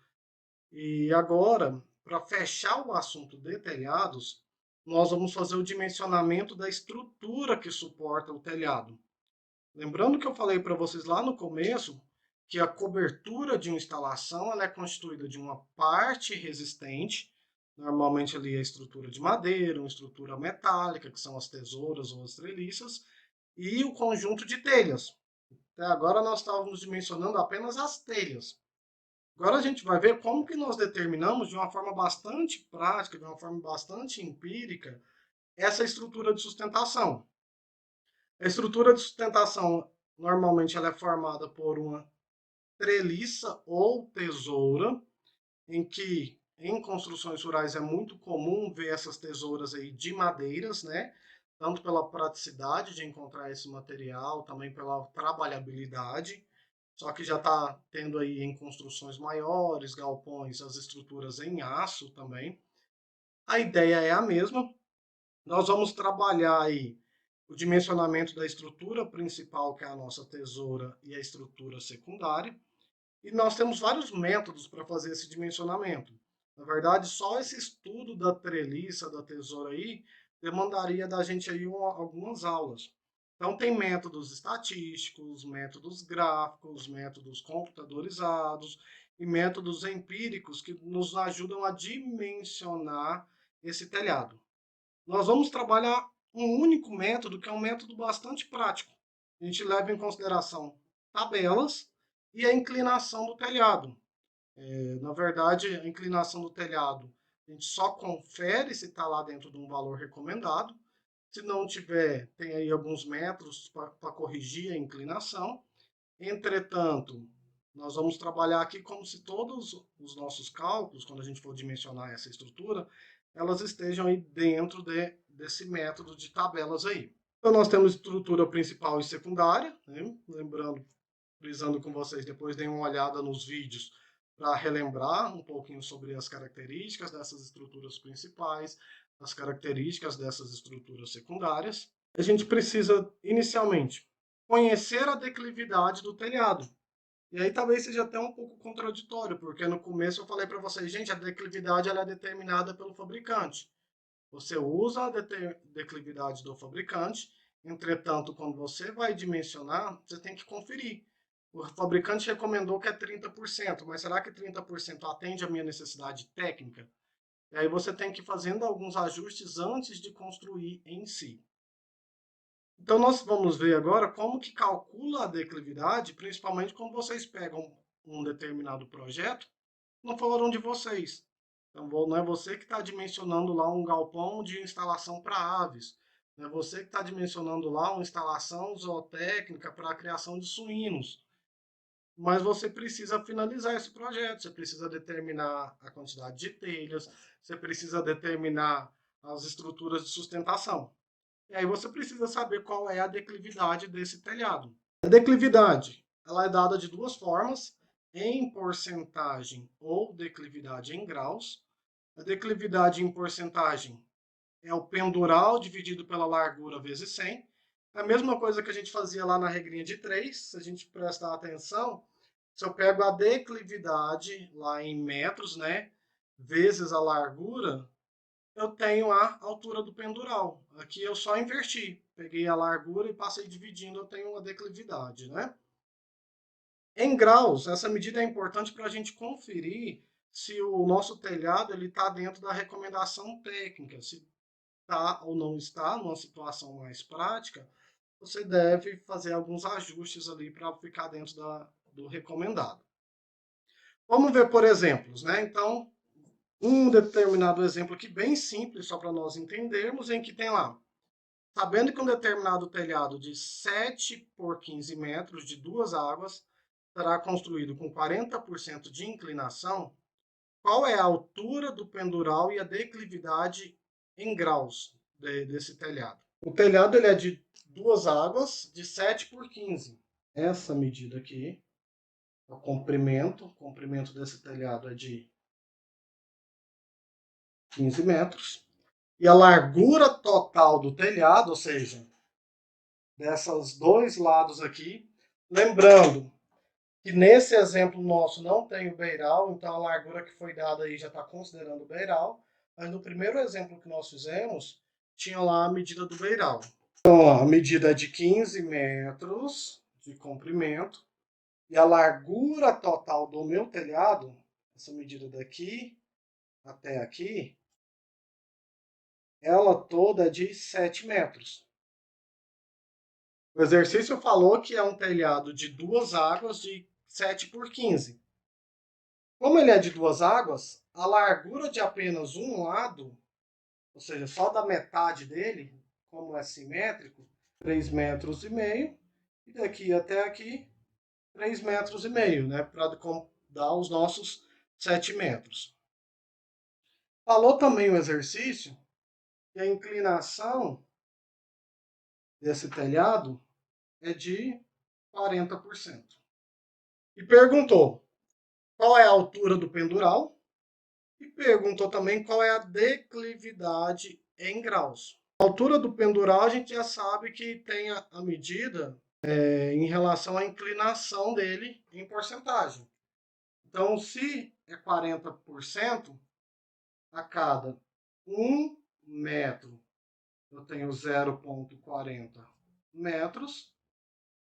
E agora, para fechar o assunto de telhados, nós vamos fazer o dimensionamento da estrutura que suporta o telhado. Lembrando que eu falei para vocês lá no começo que a cobertura de uma instalação ela é constituída de uma parte resistente, normalmente ali a estrutura de madeira, uma estrutura metálica, que são as tesouras ou as treliças, e o conjunto de telhas. Até agora nós estávamos dimensionando apenas as telhas. Agora a gente vai ver como que nós determinamos de uma forma bastante prática, de uma forma bastante empírica, essa estrutura de sustentação. A estrutura de sustentação, normalmente, ela é formada por uma treliça ou tesoura, em que em construções rurais é muito comum ver essas tesouras aí de madeiras, né? Tanto pela praticidade de encontrar esse material, também pela trabalhabilidade. Só que já está tendo aí em construções maiores, galpões, as estruturas em aço também. A ideia é a mesma. Nós vamos trabalhar aí o dimensionamento da estrutura principal, que é a nossa tesoura, e a estrutura secundária. E nós temos vários métodos para fazer esse dimensionamento. Na verdade, só esse estudo da treliça, da tesoura aí, demandaria da gente aí algumas aulas. Então, tem métodos estatísticos, métodos gráficos, métodos computadorizados e métodos empíricos que nos ajudam a dimensionar esse telhado. Nós vamos trabalhar um único método, que é um método bastante prático. A gente leva em consideração tabelas e a inclinação do telhado. Na verdade, a inclinação do telhado, a gente só confere se está lá dentro de um valor recomendado. Se não tiver, tem aí alguns métodos para corrigir a inclinação. Entretanto, nós vamos trabalhar aqui como se todos os nossos cálculos, quando a gente for dimensionar essa estrutura, elas estejam aí dentro desse método de tabelas aí. Então, nós temos estrutura principal e secundária, né? Lembrando, frisando com vocês, depois deem uma olhada nos vídeos para relembrar um pouquinho sobre as características dessas estruturas principais, as características dessas estruturas secundárias. A gente precisa, inicialmente, conhecer a declividade do telhado. E aí talvez seja até um pouco contraditório, porque no começo eu falei para vocês, gente, a declividade ela é determinada pelo fabricante. Você usa a declividade do fabricante, entretanto, quando você vai dimensionar, você tem que conferir. O fabricante recomendou que é 30%, mas será que 30% atende à minha necessidade técnica? E aí você tem que ir fazendo alguns ajustes antes de construir em si. Então nós vamos ver agora como que calcula a declividade, principalmente quando vocês pegam um determinado projeto no fórum de vocês. Então não é você que está dimensionando lá um galpão de instalação para aves, não é você que está dimensionando lá uma instalação zootécnica para a criação de suínos. Mas você precisa finalizar esse projeto, você precisa determinar a quantidade de telhas, você precisa determinar as estruturas de sustentação. E aí você precisa saber qual é a declividade desse telhado. A declividade, ela é dada de duas formas, em porcentagem ou declividade em graus. A declividade em porcentagem é o pendural dividido pela largura vezes 100. A mesma coisa que a gente fazia lá na regrinha de 3, se a gente prestar atenção, se eu pego a declividade lá em metros, né, vezes a largura, eu tenho a altura do pendural. Aqui eu só inverti. Peguei a largura e passei dividindo, eu tenho uma declividade, né? Em graus, essa medida é importante para a gente conferir se o nosso telhado está dentro da recomendação técnica. Se está ou não está, numa situação mais prática, você deve fazer alguns ajustes ali para ficar dentro do recomendado. Vamos ver por exemplos, né? Então, um determinado exemplo aqui bem simples, só para nós entendermos, em que tem lá, sabendo que um determinado telhado de 7 por 15 metros de duas águas será construído com 40% de inclinação, qual é a altura do pendural e a declividade em graus desse telhado? O telhado ele é de duas águas de 7 por 15. essa medida aqui, o comprimento desse telhado é de 15 metros, e a largura total do telhado, ou seja, desses dois lados aqui, lembrando que nesse exemplo nosso não tem o beiral, então a largura que foi dada aí já está considerando o beiral, mas no primeiro exemplo que nós fizemos, tinha lá a medida do beiral. Então, ó, a medida é de 15 metros de comprimento, e a largura total do meu telhado, essa medida daqui até aqui, ela toda é de 7 metros. O exercício falou que é um telhado de duas águas de 7 por 15. Como ele é de duas águas, a largura de apenas um lado, ou seja, só da metade dele, como é simétrico, 3,5 metros, e daqui até aqui, 3,5 metros, né, para dar os nossos 7 metros. Falou também o exercício que a inclinação desse telhado é de 40%. E perguntou qual é a altura do pendural e perguntou também qual é a declividade em graus. A altura do pendural a gente já sabe que tem a medida em relação à inclinação dele em porcentagem. Então, se é 40%, a cada 1 metro eu tenho 0,40 metros.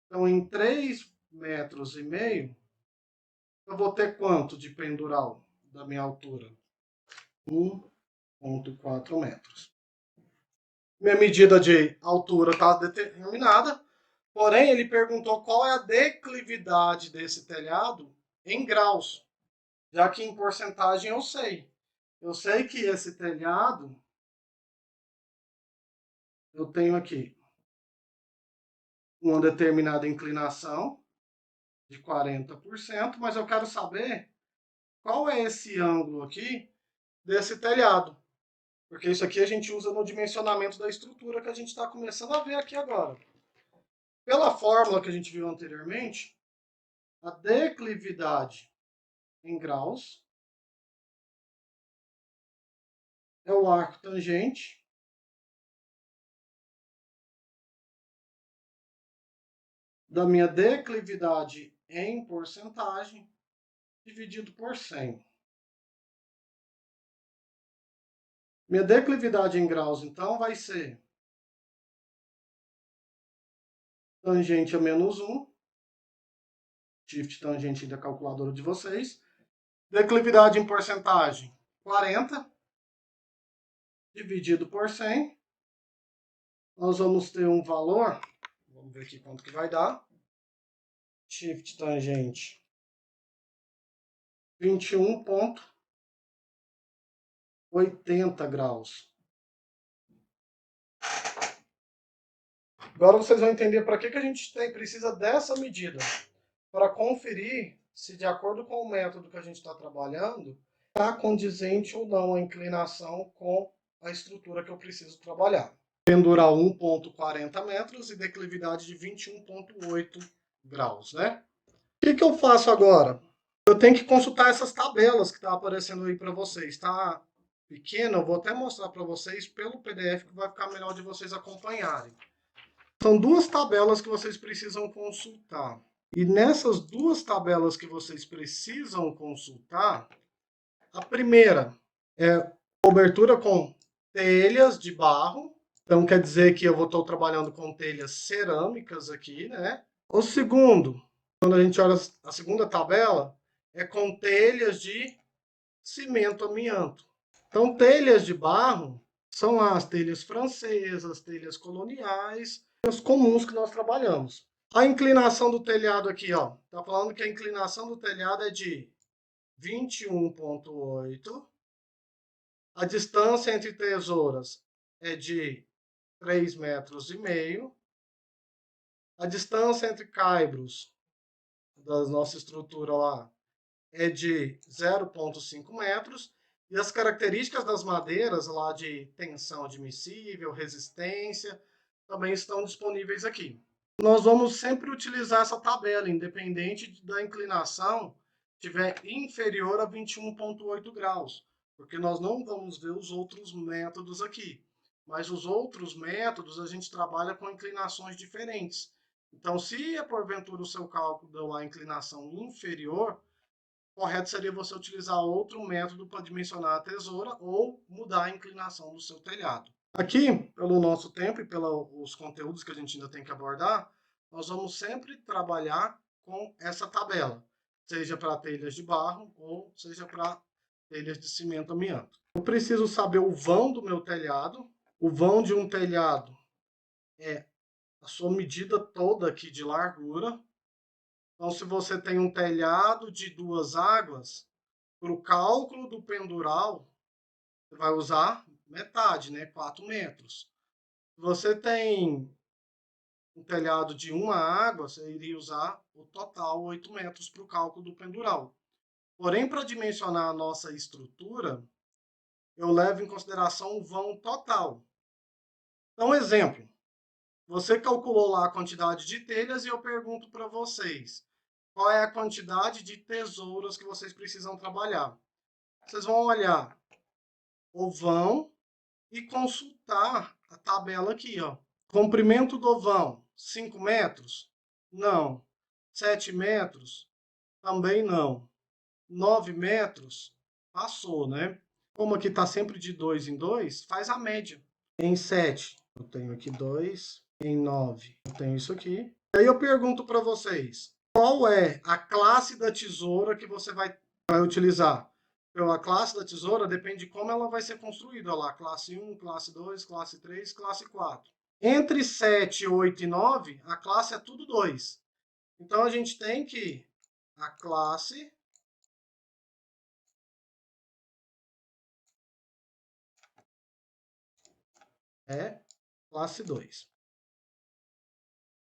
Então, em 3,5 metros, eu vou ter quanto de pendural da minha altura? 1,4 metros. Minha medida de altura está determinada, porém ele perguntou qual é a declividade desse telhado em graus, já que em porcentagem eu sei. Eu sei que esse telhado, eu tenho aqui uma determinada inclinação de 40%, mas eu quero saber qual é esse ângulo aqui desse telhado. Porque isso aqui a gente usa no dimensionamento da estrutura que a gente está começando a ver aqui agora. Pela fórmula que a gente viu anteriormente, a declividade em graus é o arco tangente da minha declividade em porcentagem dividido por 100. Minha declividade em graus, então, vai ser tangente a menos 1, shift tangente da calculadora de vocês. Declividade em porcentagem, 40, dividido por 100. Nós vamos ter um valor, vamos ver aqui quanto que vai dar. Shift tangente, 21,80 graus. Agora vocês vão entender para que a gente precisa dessa medida. Para conferir se, de acordo com o método que a gente está trabalhando, está condizente ou não a inclinação com a estrutura que eu preciso trabalhar. Pendural 1,40 metros e declividade de 21,8 graus, né? O que eu faço agora? Eu tenho que consultar essas tabelas que estão aparecendo aí para vocês. Está pequeno, eu vou até mostrar para vocês pelo PDF que vai ficar melhor de vocês acompanharem. São duas tabelas que vocês precisam consultar. E nessas duas tabelas que vocês precisam consultar, a primeira é cobertura com telhas de barro. Então quer dizer que eu vou estar trabalhando com telhas cerâmicas aqui, né? O segundo, quando a gente olha a segunda tabela, é com telhas de cimento amianto. Então telhas de barro são as telhas francesas, telhas coloniais, as comuns que nós trabalhamos. A inclinação do telhado aqui, ó, tá falando que a inclinação do telhado é de 21,8. A distância entre tesouras é de 3,5 metros. A distância entre caibros da nossa estrutura lá é de 0,5 metros. E as características das madeiras lá de tensão admissível, resistência, também estão disponíveis aqui. Nós vamos sempre utilizar essa tabela, independente da inclinação estiver inferior a 21,8 graus, porque nós não vamos ver os outros métodos aqui. Mas os outros métodos a gente trabalha com inclinações diferentes. Então, se porventura o seu cálculo deu a inclinação inferior, correto seria você utilizar outro método para dimensionar a tesoura ou mudar a inclinação do seu telhado. Aqui, pelo nosso tempo e pelos conteúdos que a gente ainda tem que abordar, nós vamos sempre trabalhar com essa tabela, seja para telhas de barro ou seja para telhas de cimento amianto. Eu preciso saber o vão do meu telhado. O vão de um telhado é a sua medida toda aqui de largura. Então, se você tem um telhado de 2 águas, para o cálculo do pendural, você vai usar metade, né? 4 metros. Se você tem um telhado de uma água, você iria usar o total 8 metros para o cálculo do pendural. Porém, para dimensionar a nossa estrutura, eu levo em consideração o vão total. Então, exemplo, você calculou lá a quantidade de telhas e eu pergunto para vocês, qual é a quantidade de tesouras que vocês precisam trabalhar? Vocês vão olhar o vão e consultar a tabela aqui, ó. Comprimento do vão, 5 metros? Não. 7 metros? Também não. 9 metros? Passou, né? Como aqui está sempre de 2 em 2, faz a média. Em 7, eu tenho aqui 2. Em 9, eu tenho isso aqui. Aí eu pergunto para vocês, qual é a classe da tesoura que você vai utilizar? Então, a classe da tesoura depende de como ela vai ser construída. Olha lá, classe 1, classe 2, classe 3, classe 4. Entre 7, 8 e 9, a classe é tudo 2. Então, a gente tem que a classe é classe 2.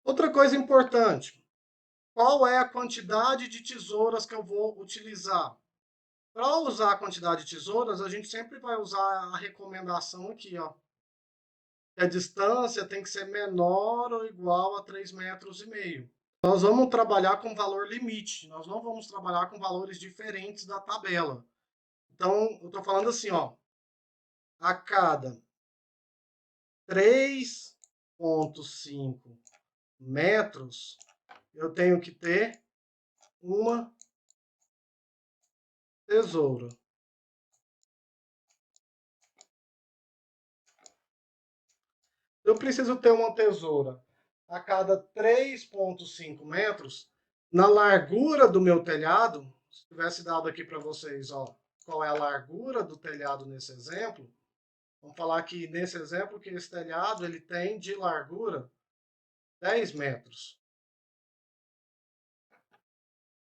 Outra coisa importante, qual é a quantidade de tesouras que eu vou utilizar? Para usar a quantidade de tesouras, a gente sempre vai usar a recomendação aqui, ó. Que a distância tem que ser menor ou igual a 3,5 metros. Nós vamos trabalhar com valor limite, nós não vamos trabalhar com valores diferentes da tabela. Então, eu estou falando assim, ó, a cada 3,5 metros, eu tenho que ter uma tesoura. Eu preciso ter uma tesoura a cada 3,5 metros na largura do meu telhado. Se tivesse dado aqui para vocês, ó, qual é a largura do telhado nesse exemplo, vamos falar que nesse exemplo que esse telhado ele tem de largura 10 metros.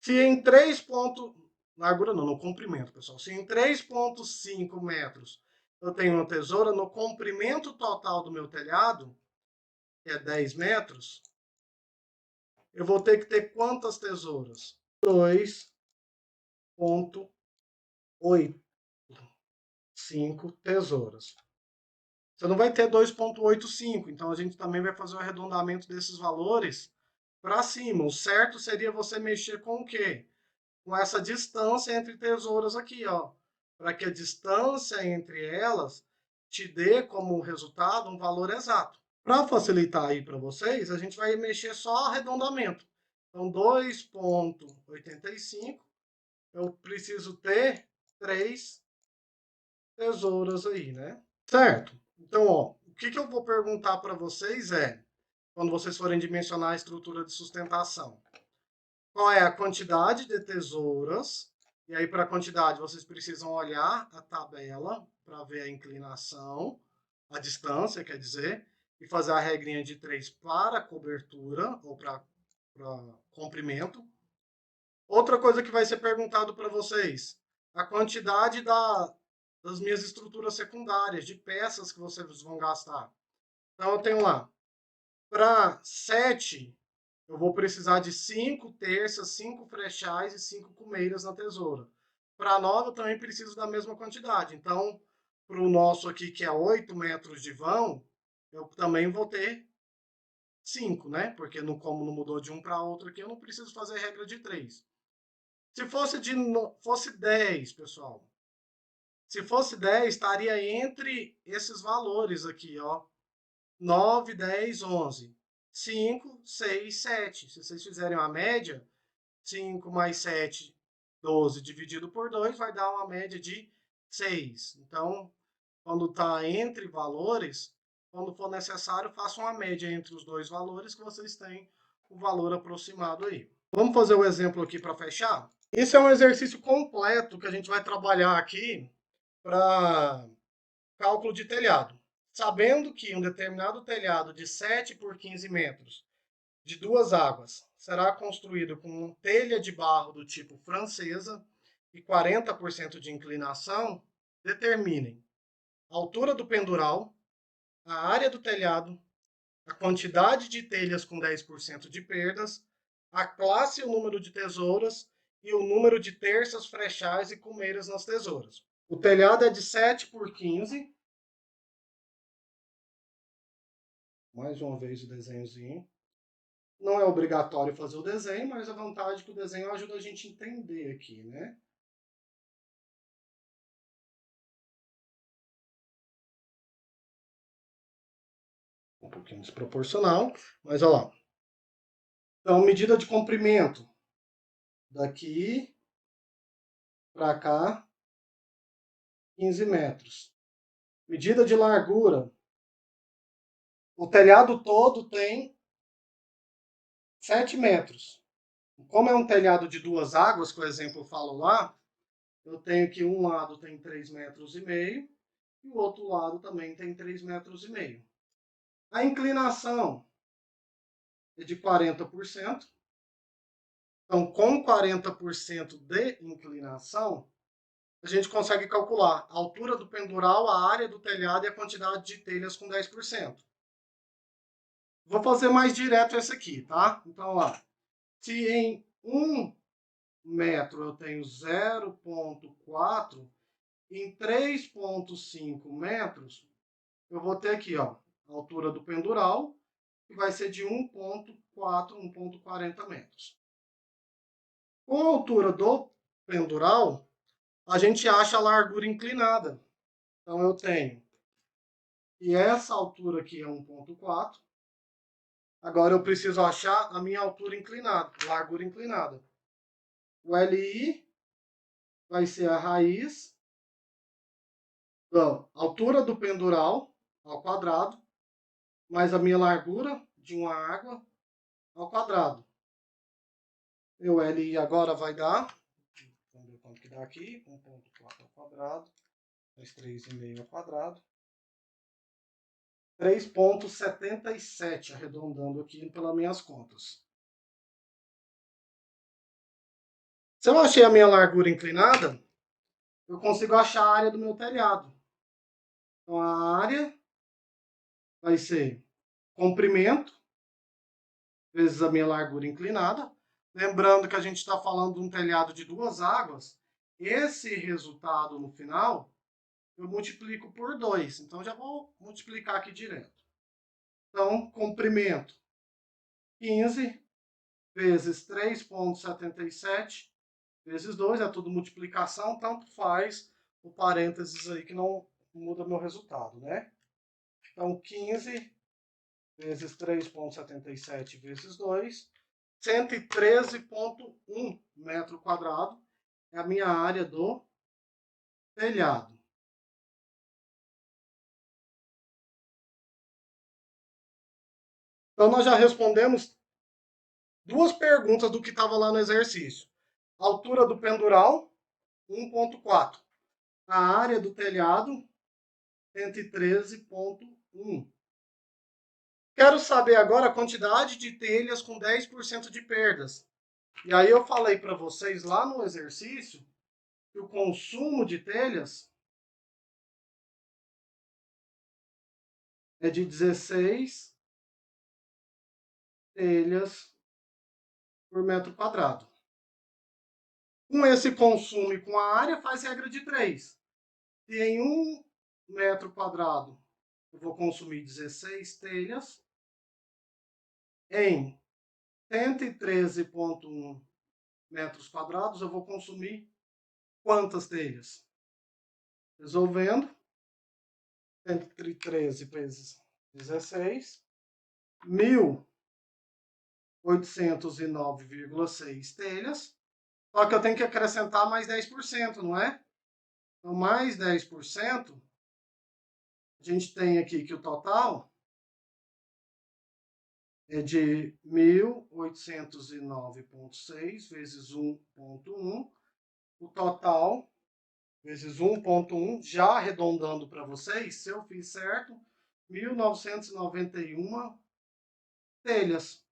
Se em 3 pontos, largura não, no comprimento, pessoal. Se em 3,5 metros eu tenho uma tesoura, no comprimento total do meu telhado, que é 10 metros, eu vou ter que ter quantas tesouras? 2,85 tesouras. Você não vai ter 2,85, então a gente também vai fazer o arredondamento desses valores para cima. O certo seria você mexer com o quê? Com essa distância entre tesouras aqui, ó, para que a distância entre elas te dê como resultado um valor exato. Para facilitar aí para vocês, a gente vai mexer só arredondamento. Então, 2,85, eu preciso ter 3 tesouras aí, né? Certo? Então, ó, o que eu vou perguntar para vocês é, quando vocês forem dimensionar a estrutura de sustentação, qual é a quantidade de tesouras? E aí, para a quantidade, vocês precisam olhar a tabela para ver a inclinação, a distância, quer dizer, e fazer a regrinha de 3 para cobertura ou para comprimento. Outra coisa que vai ser perguntado para vocês, a quantidade das minhas estruturas secundárias, de peças que vocês vão gastar. Então, eu tenho lá, para 7, eu vou precisar de 5 terças, 5 frechais e 5 cumeiras na tesoura. Para 9, eu também preciso da mesma quantidade. Então, para o nosso aqui, que é 8 metros de vão, eu também vou ter 5, né? Porque como não mudou de um para outro aqui, eu não preciso fazer regra de 3. Se fosse 10, pessoal. Se fosse 10, estaria entre esses valores aqui, ó. 9, 10, 11. 5, 6, 7. Se vocês fizerem uma média, 5 mais 7, 12 dividido por 2 vai dar uma média de 6. Então, quando está entre valores, quando for necessário, faça uma média entre os dois valores que vocês têm o valor aproximado aí. Vamos fazer o exemplo aqui para fechar? Isso é um exercício completo que a gente vai trabalhar aqui para cálculo de telhado. Sabendo que um determinado telhado de 7 por 15 metros, de duas águas, será construído com telha de barro do tipo francesa e 40% de inclinação, determinem a altura do pendural, a área do telhado, a quantidade de telhas com 10% de perdas, a classe e o número de tesouras e o número de terças, frechais e cumeiras nas tesouras. O telhado é de 7 por 15. Mais uma vez o desenhozinho. Não é obrigatório fazer o desenho, mas a vantagem é que o desenho ajuda a gente a entender aqui, né? Um pouquinho desproporcional, mas olha lá. Então, medida de comprimento. Daqui para cá, 15 metros. Medida de largura. O telhado todo tem 7 metros. Como é um telhado de duas águas, que o exemplo falo lá, eu tenho que um lado tem 3,5 metros e o outro lado também tem 3,5 metros. A inclinação é de 40%. Então, com 40% de inclinação, a gente consegue calcular a altura do pendural, a área do telhado e a quantidade de telhas com 10%. Vou fazer mais direto esse aqui, tá? Então, ó, se em 1 metro eu tenho 0,4, em 3,5 metros, eu vou ter aqui, ó, a altura do pendural, que vai ser de 1,4, 1,40 metros. Com a altura do pendural, a gente acha a largura inclinada. Então, eu tenho que essa altura aqui é 1,4. Agora, eu preciso achar a minha altura inclinada, largura inclinada. O LI vai ser a raiz da altura do pendural ao quadrado, mais a minha largura de uma água ao quadrado. Meu LI agora vai dar, vamos ver quanto que dá aqui, 1,4 ao quadrado, mais 3,5 ao quadrado. 3,77, arredondando aqui pelas minhas contas. Se eu achei a minha largura inclinada, eu consigo achar a área do meu telhado. Então, a área vai ser comprimento vezes a minha largura inclinada. Lembrando que a gente está falando de um telhado de duas águas. Esse resultado no final, eu multiplico por 2. Então, já vou multiplicar aqui direto. Então, comprimento 15 vezes 3,77 vezes 2, é tudo multiplicação, tanto faz o parênteses aí que não muda meu resultado, né? Então, 15 vezes 3,77 vezes 2, 113,1 metro quadrado é a minha área do telhado. Então, nós já respondemos duas perguntas do que estava lá no exercício. Altura do pendural, 1,4. A área do telhado, 113,1. Quero saber agora a quantidade de telhas com 10% de perdas. E aí eu falei para vocês lá no exercício que o consumo de telhas é de 16 telhas por metro quadrado. Com esse consumo e com a área faz regra de 3. Se em 1 metro quadrado eu vou consumir 16 telhas, em 113,1 metros quadrados, eu vou consumir quantas telhas? Resolvendo, 113 vezes 16, 1.809,6 telhas. Só que eu tenho que acrescentar mais 10%, não é? Então, mais 10%, a gente tem aqui que o total é de 1.809,6 vezes 1,1. O total vezes 1,1, já arredondando para vocês, se eu fiz certo, 1.991 telhas.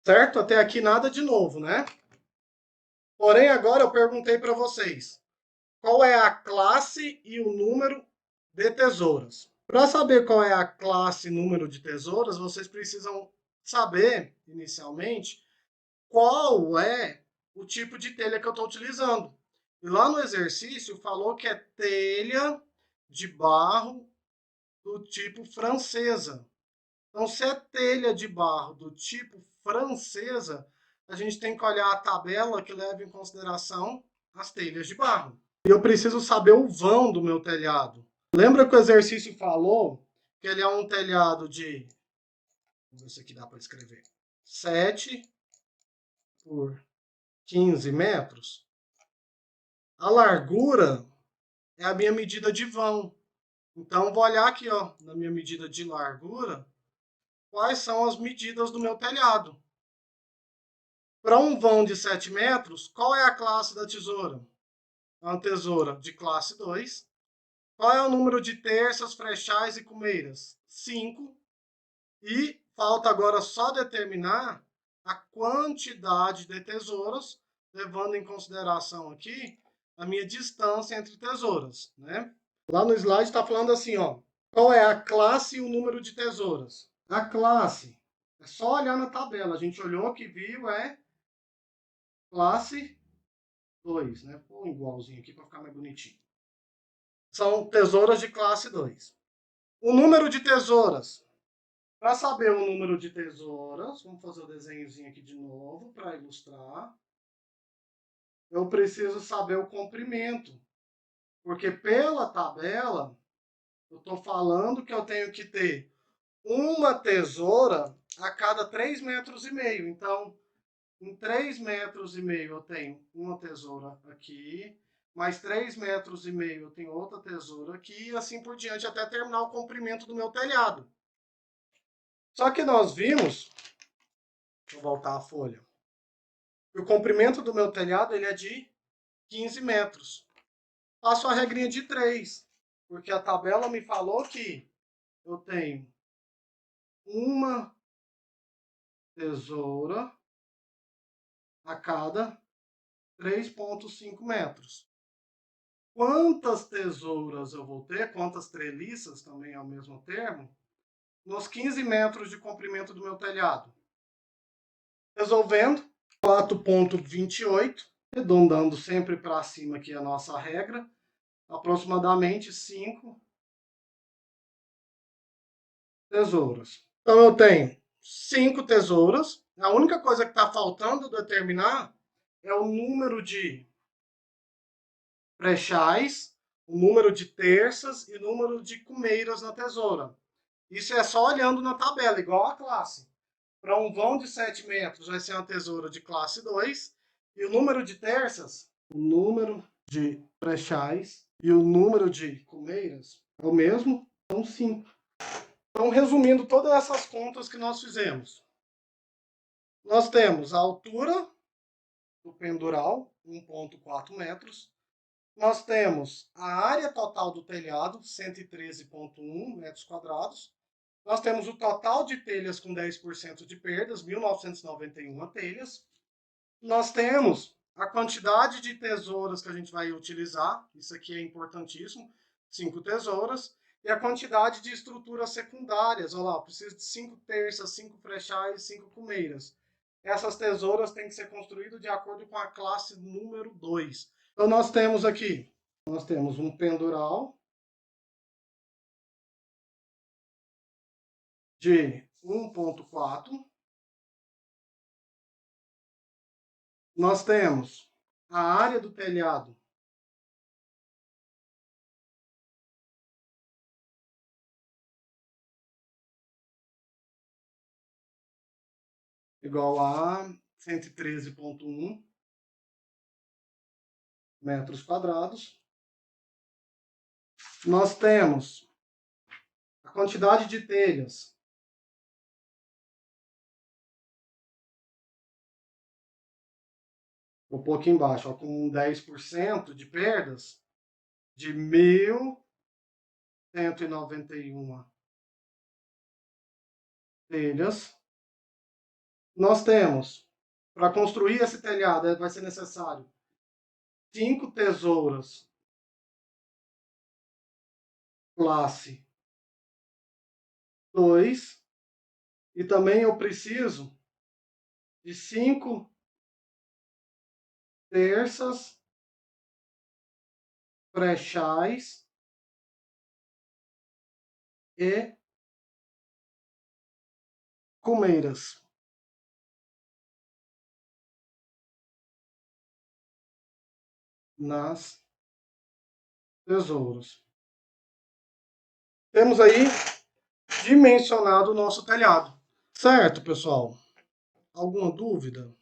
Certo? Até aqui nada de novo, né? Porém, agora eu perguntei para vocês, qual é a classe e o número de tesouras? Para saber qual é a classe e número de tesouras, vocês precisam saber, inicialmente, qual é o tipo de telha que eu estou utilizando. E lá no exercício falou que é telha de barro do tipo francesa. Então, se é telha de barro do tipo francesa, a gente tem que olhar a tabela que leva em consideração as telhas de barro. E eu preciso saber o vão do meu telhado. Lembra que o exercício falou que ele é um telhado de, vamos ver se aqui dá para escrever, 7 por 15 metros? A largura é a minha medida de vão. Então, vou olhar aqui, ó, na minha medida de largura, quais são as medidas do meu telhado. Para um vão de 7 metros, qual é a classe da tesoura? É uma tesoura de classe 2. Qual é o número de terças, frechais e cumeiras? 5. E falta agora só determinar a quantidade de tesouras, levando em consideração aqui a minha distância entre tesouras, né? Lá no slide está falando assim, ó, qual é a classe e o número de tesouras? A classe, é só olhar na tabela, a gente olhou que viu, é classe 2, né? Põe igualzinho aqui para ficar mais bonitinho. São tesouras de classe 2. O número de tesouras. Para saber o número de tesouras, vamos fazer o desenhozinho aqui de novo para ilustrar. Eu preciso saber o comprimento, porque pela tabela eu estou falando que eu tenho que ter uma tesoura a cada 3,5 metros. Então, em 3,5 metros eu tenho uma tesoura aqui, mais 3,5 metros eu tenho outra tesoura aqui, e assim por diante, até terminar o comprimento do meu telhado. Só que nós vimos, vou voltar a folha, que o comprimento do meu telhado ele é de 15 metros. Faço a regrinha de 3, porque a tabela me falou que eu tenho uma tesoura a cada 3,5 metros. Quantas tesouras eu vou ter, quantas treliças, também é o mesmo termo, nos 15 metros de comprimento do meu telhado? Resolvendo, 4,28, arredondando sempre para cima aqui a nossa regra, aproximadamente 5 tesouras. Então eu tenho 5 tesouras, a única coisa que está faltando determinar é o número de brechais, o número de terças e o número de cumeiras na tesoura. Isso é só olhando na tabela, igual a classe. Para um vão de 7 metros vai ser uma tesoura de classe 2. E o número de terças, o número de brechais e o número de cumeiras é o mesmo, são 5. Então, resumindo todas essas contas que nós fizemos. Nós temos a altura do pendural, 1,4 metros. Nós temos a área total do telhado, 113,1 metros quadrados. Nós temos o total de telhas com 10% de perdas, 1.991 telhas. Nós temos a quantidade de tesouras que a gente vai utilizar, isso aqui é importantíssimo, 5 tesouras. E a quantidade de estruturas secundárias, olha lá, eu preciso de 5 terças, 5 frechais, 5 cumeiras. Essas tesouras têm que ser construídas de acordo com a classe número 2. Então nós temos aqui, nós temos um pendural, de 1,4. Nós temos a área do telhado igual a 113,1 metros quadrados. Nós temos a quantidade de telhas um pouco embaixo, ó, com 10% de perdas de 1.191 telhas. Nós temos, para construir esse telhado, vai ser necessário 5 tesouras classe 2. E também eu preciso de 5 terças brechais e cumeiras. Nas tesouras. Temos aí dimensionado o nosso telhado. Certo, pessoal? Alguma dúvida?